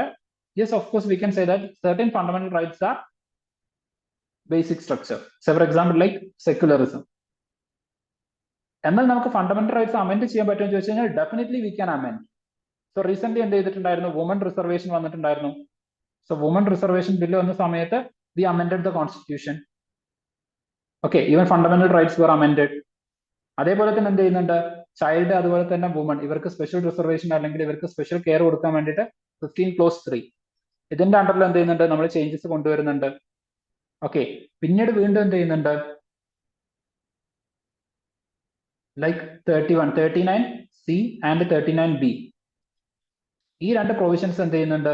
yes, of course we can say that certain fundamental rights are basic structure. So for example like secularism. എന്നാൽ നമുക്ക് ഫണ്ടമെന്റൽ റൈറ്റ്സ് അമെൻഡ് ചെയ്യാൻ പറ്റുമെന്ന് ചോദിച്ചു കഴിഞ്ഞാൽ definitely we can amend. So recent എന്ത് ചെയ്തിട്ടുണ്ടായിരുന്നു? വുമൺ റിസർവേഷൻ വന്നിട്ടുണ്ടായിരുന്നു. സോ വുമൺ റിസർവേഷൻ ബില്ല് വന്ന സമയത്ത് we amended the constitution. Okay, even fundamental rights were amended. അതേപോലെ തന്നെ എന്ത് ചെയ്യുന്നുണ്ട്? ചൈൽഡ് അതുപോലെ തന്നെ വുമൺ ഇവർക്ക് സ്പെഷ്യൽ റിസർവേഷൻ അല്ലെങ്കിൽ ഇവർക്ക് സ്പെഷ്യൽ കെയർ കൊടുക്കാൻ വേണ്ടിയിട്ട് 15(3) ഇതിന്റെ അണ്ടറിൽ എന്ത് ചെയ്യുന്നുണ്ട്? നമ്മൾ ചേഞ്ചസ് കൊണ്ടുവരുന്നുണ്ട്. ഓക്കെ, പിന്നീട് വീണ്ടും എന്ത് ചെയ്യുന്നുണ്ട്? ലൈക്ക് 39C ആൻഡ് 39B ഈ രണ്ട് പ്രൊവിഷൻസ് എന്ത് ചെയ്യുന്നുണ്ട്?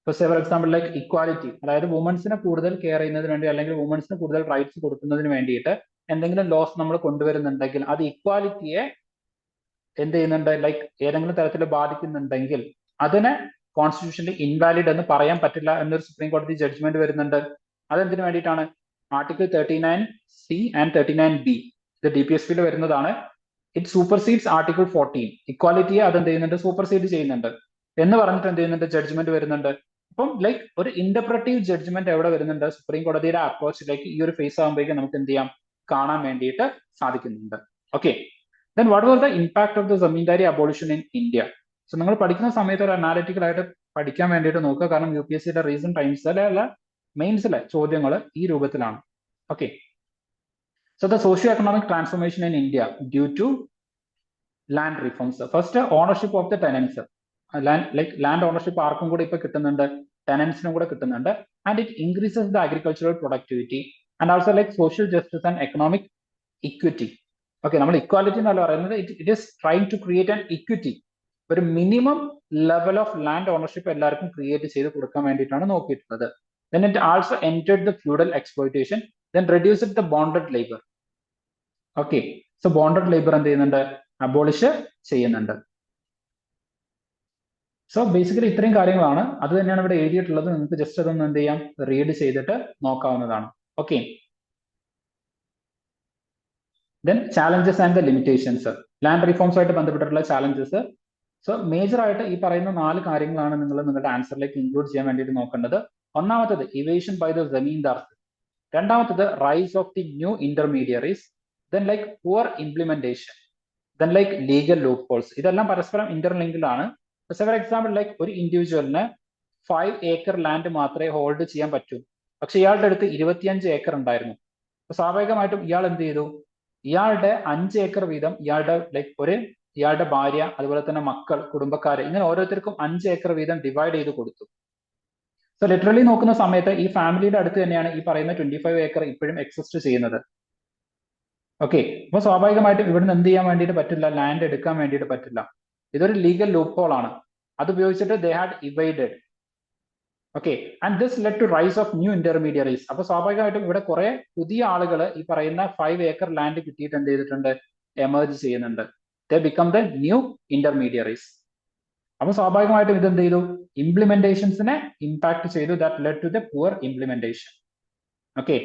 ഫോർ എക്സാമ്പിൾ ലൈക്ക് ഇക്വാലിറ്റി, അതായത് വുമൻസിനെ കൂടുതൽ കെയർ ചെയ്യുന്നതിന് വേണ്ടി അല്ലെങ്കിൽ വുമൻസിന് കൂടുതൽ റൈറ്റ്സ് കൊടുക്കുന്നതിന് വേണ്ടിയിട്ട് എന്തെങ്കിലും ലോസ് നമ്മൾ കൊണ്ടുവരുന്നുണ്ടെങ്കിൽ അത് ഇക്വാലിറ്റിയെ എന്ത് ചെയ്യുന്നുണ്ട്? ലൈക്ക് ഏതെങ്കിലും തരത്തിൽ ബാധിക്കുന്നുണ്ടെങ്കിൽ അതിനെ കോൺസ്റ്റിറ്റ്യൂഷനിൽ ഇൻവാലിഡ് എന്ന് പറയാൻ പറ്റില്ല എന്നൊരു സുപ്രീം കോടതി ജഡ്ജ്മെന്റ് വരുന്നുണ്ട്. അതെന്തിനു വേണ്ടിയിട്ടാണ്? ആർട്ടിക്കിൾ 39C ആൻഡ് 39B ഇത് DPSP വരുന്നതാണ്. It സൂപ്പർസീഡ്സ് article 14. ഇക്വാലിറ്റിയെ അതെന്ത് ചെയ്യുന്നുണ്ട്? സൂപ്പർസീഡ് ചെയ്യുന്നുണ്ട് എന്ന് പറഞ്ഞിട്ട് എന്ത് ചെയ്യുന്നുണ്ട്? ജഡ്ജ്മെന്റ് വരുന്നുണ്ട്. അപ്പം ലൈക്ക് ഒരു ഇന്റർപ്രറ്റീവ് ജഡ്ജ്മെന്റ് എവിടെ വരുന്നുണ്ട്? സുപ്രീം കോടതിയുടെ അപ്രോച്ചിലേക്ക് ഈ ഒരു ഫേസ് ആകുമ്പോഴേക്കും നമുക്ക് എന്ത് ചെയ്യാം? കാണാൻ വേണ്ടിയിട്ട് സാധിക്കുന്നുണ്ട്. Okay, then what was the impact of the zamindari abolition in India? So നിങ്ങൾ പഠിക്കുന്ന സമയത്ത് ഒരു അനാലിറ്റിക്കൽ ആയിട്ട് പഠിക്കാൻ വേണ്ടിയിട്ട് നോക്കുക. കാരണം UPSCയുടെ റീസെന്റ് ടൈംസിലെ അല്ല മെയിൻസിലെ ചോദ്യങ്ങൾ ഈ രൂപത്തിലാണ്. Okay, so the socio-economic transformation in India due to land reforms. First, ownership of the tenants. Land ownership ആർക്കും കൂടെ ഇപ്പൊ കിട്ടുന്നുണ്ട്? ടെനൻസിനും കൂടെ കിട്ടുന്നുണ്ട്. And it increases the agricultural productivity and also like social justice and economic equity. Okay, നമ്മൾ ഇക്വാലിറ്റി എന്നല്ല പറയുന്നത്, it is trying to create an equity. ഒരു minimum level of land ownership എല്ലാവർക്കും ക്രിയേറ്റ് ചെയ്ത് കൊടുക്കാൻ വേണ്ടിയിട്ടാണ് നോക്കിയിട്ടുള്ളത്. Then it also entered the feudal exploitation, then reduced the bonded labor. Okay, so bonded labour എന്ത് ചെയ്യുന്നുണ്ട്? അബോളിഷ് ചെയ്യുന്നുണ്ട്. സോ ബേസിക്കലി ഇത്രയും കാര്യങ്ങളാണ്. അത് തന്നെയാണ് ഇവിടെ എഴുതിയിട്ടുള്ളത്. നിങ്ങൾക്ക് ജസ്റ്റ് അതൊന്ന് എന്ത് ചെയ്യാം? റീഡ് ചെയ്തിട്ട് നോക്കാവുന്നതാണ്. Okay, then challenges and the limitations. Land reforms ആയിട്ട് ബന്ധപ്പെട്ടിട്ടുള്ള ചാലഞ്ചസ്. സോ മേജർ ആയിട്ട് ഈ പറയുന്ന 4 കാര്യങ്ങളാണ് നിങ്ങൾ നിങ്ങളുടെ ആൻസറിലേക്ക് ഇൻക്ലൂഡ് ചെയ്യാൻ വേണ്ടിയിട്ട് നോക്കേണ്ടത്. ഒന്നാമത്തത് ഇവേഷൻ ബൈ ദ ജമീന്ദാർസ്. രണ്ടാമത്തത് rise of the new intermediaries. Then like poor implementation, then like legal loopholes. ഇതെല്ലാം പരസ്പരം ഇന്റർലിങ്ക്ഡ് ആണ്. ഫോർ എക്സാമ്പിൾ ലൈക്ക് ഒരു ഇൻഡിവിജ്വലിന് 5 acre ലാൻഡ് മാത്രമേ ഹോൾഡ് ചെയ്യാൻ പറ്റൂ. പക്ഷെ ഇയാളുടെ അടുത്ത് 25 acre ഉണ്ടായിരുന്നു. അപ്പൊ സ്വാഭാവികമായിട്ടും ഇയാൾ എന്ത് ചെയ്തു? ഇയാളുടെ 5 acre വീതം ഇയാളുടെ ഭാര്യ അതുപോലെ തന്നെ മക്കൾ, കുടുംബക്കാര് ഇങ്ങനെ ഓരോരുത്തർക്കും 5 acre വീതം ഡിവൈഡ് ചെയ്ത് കൊടുത്തു. സോ ലിറ്ററലി നോക്കുന്ന സമയത്ത് ഈ ഫാമിലിയുടെ അടുത്ത് തന്നെയാണ് ഈ പറയുന്ന 25 acre ഇപ്പോഴും എക്സിസ്റ്റ് ചെയ്യുന്നത്. ഓക്കെ, അപ്പൊ സ്വാഭാവികമായിട്ടും ഇവിടുന്ന് എന്ത് ചെയ്യാൻ വേണ്ടിയിട്ട് പറ്റില്ല? ലാൻഡ് എടുക്കാൻ വേണ്ടിയിട്ട് പറ്റില്ല. ഇതൊരു ലീഗൽ ലൂപ്പ് ഹോൾ ആണ്. അത് ഉപയോഗിച്ചിട്ട് they had evaded. Okay, and this led to rise of new intermediaries. അപ്പൊ സ്വാഭാവികമായിട്ടും ഇവിടെ കുറെ പുതിയ ആളുകൾ ഈ പറയുന്ന 5 acre ലാൻഡ് കിട്ടിയിട്ട് എന്ത് ചെയ്തിട്ടുണ്ട്? എമേർജ് ചെയ്യുന്നുണ്ട്. They become the new intermediaries. അപ്പൊ സ്വാഭാവികമായിട്ടും ഇത് എന്ത് ചെയ്തു? ഇംപ്ലിമെന്റേഷൻസിനെ ഇമ്പാക്ട് ചെയ്തു. That led to the poor implementation. Okay,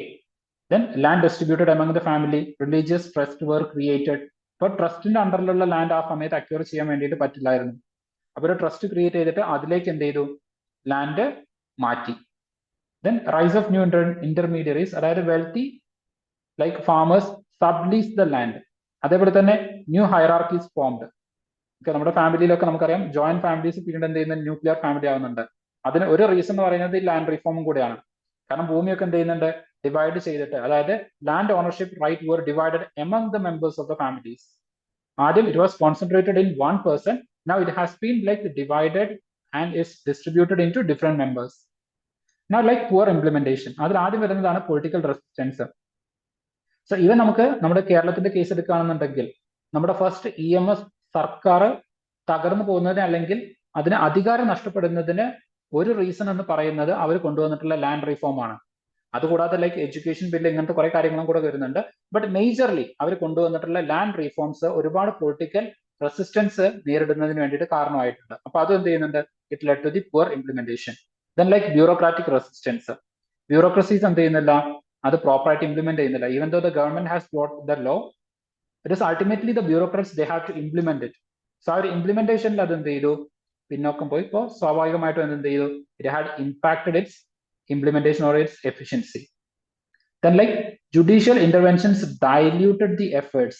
then land distributed among the family, religious trust were created. അപ്പോൾ ട്രസ്റ്റിന്റെ അണ്ടറിലുള്ള ലാൻഡ് ആ സമയത്ത് അക്വയർ ചെയ്യാൻ വേണ്ടിയിട്ട് പറ്റില്ലായിരുന്നു. അപ്പൊ ഒരു ട്രസ്റ്റ് ക്രിയേറ്റ് ചെയ്തിട്ട് അതിലേക്ക് എന്ത് ചെയ്തു? ലാൻഡ് മാറ്റി. then rise of new intermediaries, അതായത് wealthy like farmers sublease the land. അതേപോലെ തന്നെ ന്യൂ ഹൈറാർക്കീസ് ഫോംഡ്. ഓക്കെ, നമ്മുടെ ഫാമിലിയിലൊക്കെ നമുക്കറിയാം ജോയിന്റ് ഫാമിലീസ് പിന്നീട് എന്ത് ചെയ്യുന്ന ന്യൂക്ലിയർ ഫാമിലി ആവുന്നുണ്ട്. അതിന് ഒരു റീസൺ എന്ന് പറയുന്നത് ഈ ലാൻഡ് റിഫോമും കൂടെയാണ്. കാരണം ഭൂമിയൊക്കെ എന്ത് ചെയ്യുന്നുണ്ട്? ഡിവൈഡ് ചെയ്തിട്ട്, അതായത് land ownership right were divided among the members of the families. ആദ്യം it was concentrated in one person. Now it has been like divided and is distributed into different members. Now like poor implementation. അതിൽ ആദ്യം വരുന്നതാണ് പൊളിറ്റിക്കൽ റെസിസ്റ്റൻസ്. സോ ഇവ നമുക്ക് നമ്മുടെ കേരളത്തിന്റെ കേസ് എടുക്കുകയാണെന്നുണ്ടെങ്കിൽ നമ്മുടെ ഫസ്റ്റ് EMS സർക്കാർ തകർന്നു പോകുന്നതിന് അല്ലെങ്കിൽ അതിന് അധികാരം നഷ്ടപ്പെടുന്നതിന് ഒരു റീസൺ എന്ന് പറയുന്നത് അവർ കൊണ്ടുവന്നിട്ടുള്ള ലാൻഡ് റീഫോം ആണ്. അതുകൂടാതെ ലൈക്ക് എഡ്യൂക്കേഷൻ ബില്ല് ഇങ്ങനത്തെ കുറെ കാര്യങ്ങളും കൂടെ വരുന്നുണ്ട്. ബട്ട് മേജർലി അവർ കൊണ്ടുവന്നിട്ടുള്ള ലാൻഡ് റീഫോംസ് ഒരുപാട് പൊളിറ്റിക്കൽ റെസിസ്റ്റൻസ് നേരിടുന്നതിന് വേണ്ടിയിട്ട് കാരണമായിട്ടുണ്ട്. അപ്പൊ അത് എന്ത് ചെയ്യുന്നുണ്ട്? It led to the poor implementation. Then like bureaucratic resistance. Bureaucracies എന്ത് ചെയ്യുന്നില്ല? അത് പ്രോപ്പറായിട്ട് ഇംപ്ലിമെന്റ് ചെയ്യുന്നില്ല. Even though the government has brought the law, it is ultimately the bureaucrats they have to implement it. So ആ ഒരു ഇംപ്ലിമെന്റേഷനിൽ അത് എന്ത് ചെയ്തു? പിന്നോക്കം പോയി. ഇപ്പോൾ സ്വാഭാവികമായിട്ടും എന്ത് ചെയ്തു? It had impacted its implementation or its efficiency. Then like judicial interventions diluted the efforts.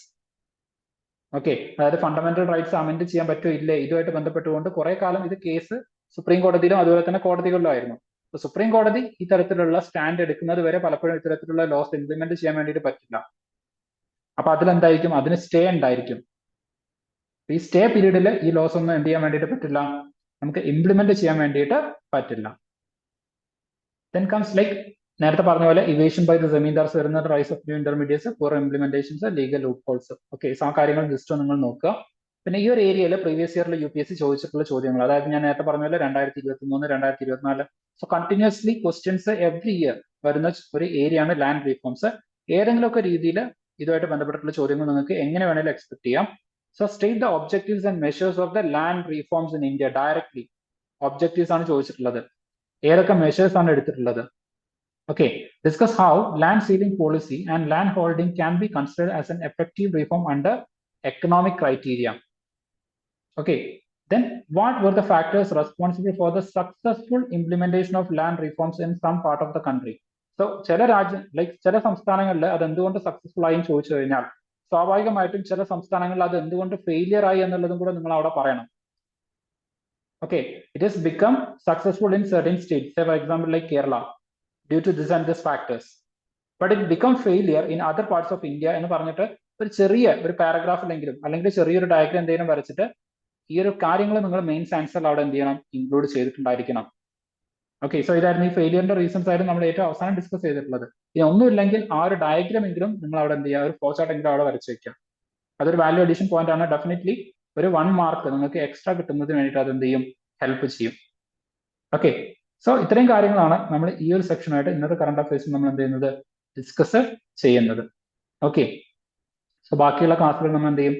Okay, അതായത് ഫണ്ടമെന്റൽ റൈറ്റ്സ് അമെന്റ് ചെയ്യാൻ പറ്റുമോ ഇല്ലേ ഇതുമായിട്ട് ബന്ധപ്പെട്ടുകൊണ്ട് കുറെ കാലം ഇത് കേസ് സുപ്രീം കോടതിയിലും അതുപോലെ തന്നെ കോടതികളിലും ആയിരുന്നു. സുപ്രീം കോടതി ഇത്തരത്തിലുള്ള സ്റ്റാൻഡ് എടുക്കുന്നത് വരെ പലപ്പോഴും ഇത്തരത്തിലുള്ള ലോസ് ഇംപ്ലിമെന്റ് ചെയ്യാൻ വേണ്ടിയിട്ട് പറ്റില്ല. അപ്പൊ അതിലെന്തായിരിക്കും? അതിന് സ്റ്റേ ഉണ്ടായിരിക്കും. ഈ സ്റ്റേ പീരീഡിൽ ഈ ലോസ് ഒന്നും എന്ത് ചെയ്യാൻ വേണ്ടിയിട്ട് പറ്റില്ല, നമുക്ക് ഇംപ്ലിമെന്റ് ചെയ്യാൻ വേണ്ടിയിട്ട് പറ്റില്ല. Then comes like നേരത്തെ പറഞ്ഞ പോലെ ഇവേഷൻ ബൈ ദ ജമീന്ദാർസ് വരുന്ന rise of new intermediates, poor implementations, legal loopholes. Okay, so ആ കാര്യങ്ങൾ ജസ്റ്റ് നിങ്ങൾ നോക്കുക. പിന്നെ ഈ ഒരു ഏരിയയിൽ പ്രീവിയസ് ഇയറിൽ UPSC ചോദിച്ചിട്ടുള്ള ചോദ്യങ്ങൾ, അതായത് ഞാൻ നേരത്തെ പറഞ്ഞ പോലെ 2023, 2024, so continuously questions every year വരുന്ന ഒരു ഏരിയ ആണ് ലാൻഡ് റീഫോംസ്. ഏതെങ്കിലുമൊക്കെ രീതിയിൽ ഇതുമായിട്ട് ബന്ധപ്പെട്ടിട്ടുള്ള ചോദ്യങ്ങൾ നിങ്ങൾക്ക് എങ്ങനെ വേണമെങ്കിലും എക്സ്പെക്ട് ചെയ്യാം. So state the objectives and measures of the land reforms in India. Directly objectives ആണ് ചോദിച്ചിട്ടുള്ളത്. ഏതൊക്കെ മെഷേഴ്സ് ആണ് എടുത്തിട്ടുള്ളത്? Okay, discuss how land ceiling policy and land holding can be considered as an effective reform under economic criteria. Okay, then what were the factors responsible for the successful implementation of land reforms in some part of the country? So ചില ചില സംസ്ഥാനങ്ങളിൽ അത് എന്തുകൊണ്ട് സക്സസ്ഫുൾ ആയി ചോദിച്ചു കഴിഞ്ഞാൽ സ്വാഭാവികമായിട്ടും ചില സംസ്ഥാനങ്ങളിൽ അത് എന്തുകൊണ്ട് ഫെയിലിയർ ആയി എന്നുള്ളതും കൂടെ നിങ്ങൾ അവിടെ പറയണം. Okay, it has become successful in certain states, say for example like Kerala, due to this and this factors, but it become failure in other parts of India എന്ന് പറഞ്ഞിട്ട് ഒരു ചെറിയ ഒരു പാരഗ്രാഫിലെങ്കിലും അല്ലെങ്കിൽ ചെറിയൊരു ഡയഗ്രാം എന്തെങ്കിലും വരച്ചിട്ട് ഈ ഒരു കാര്യങ്ങൾ നിങ്ങൾ മെയിൻ ആൻസറിൽ അവിടെ എന്ത് ചെയ്യണം? ഇൻക്ലൂഡ് ചെയ്തിട്ടുണ്ടായിരിക്കണം. ഓക്കെ, സോ ഇതായിരുന്നു ഈ ഫെയിലിയറിന്റെ റീസൺസ് ആയിരുന്നു നമ്മൾ ഏറ്റവും അവസാനം ഡിസ്കസ് ചെയ്തിട്ടുള്ളത്. ഇനി ഒന്നുമില്ലെങ്കിൽ ആ ഒരു ഡയഗ്രാം എങ്കിലും നിങ്ങൾ അവിടെ എന്ത് ചെയ്യുക? ഒരു ഫ്ലോ ചാർട്ട് എങ്കിലും അവിടെ വരച്ച് വെക്കാം. അതൊരു വാല്യൂ അഡീഷൻ പോയിന്റ് ആണ്. ഡെഫിനറ്റ്ലി ഒരു 1 മാർക്ക് നിങ്ങൾക്ക് എക്സ്ട്രാ കിട്ടുന്നതിന് വേണ്ടിയിട്ട് അത് എന്ത് ചെയ്യും? ഹെൽപ്പ് ചെയ്യും. ഓക്കെ, സോ ഇത്രയും കാര്യങ്ങളാണ് നമ്മൾ ഈ ഒരു സെക്ഷനായിട്ട് ഇന്നത്തെ കറണ്ട് അഫയേഴ്സിൽ നമ്മൾ എന്ത് ചെയ്യുന്നത്? ഡിസ്കസ് ചെയ്യുന്നത്. ഓക്കെ, സോ ബാക്കിയുള്ള ക്ലാസ്സുകൾ നമ്മൾ എന്ത് ചെയ്യും?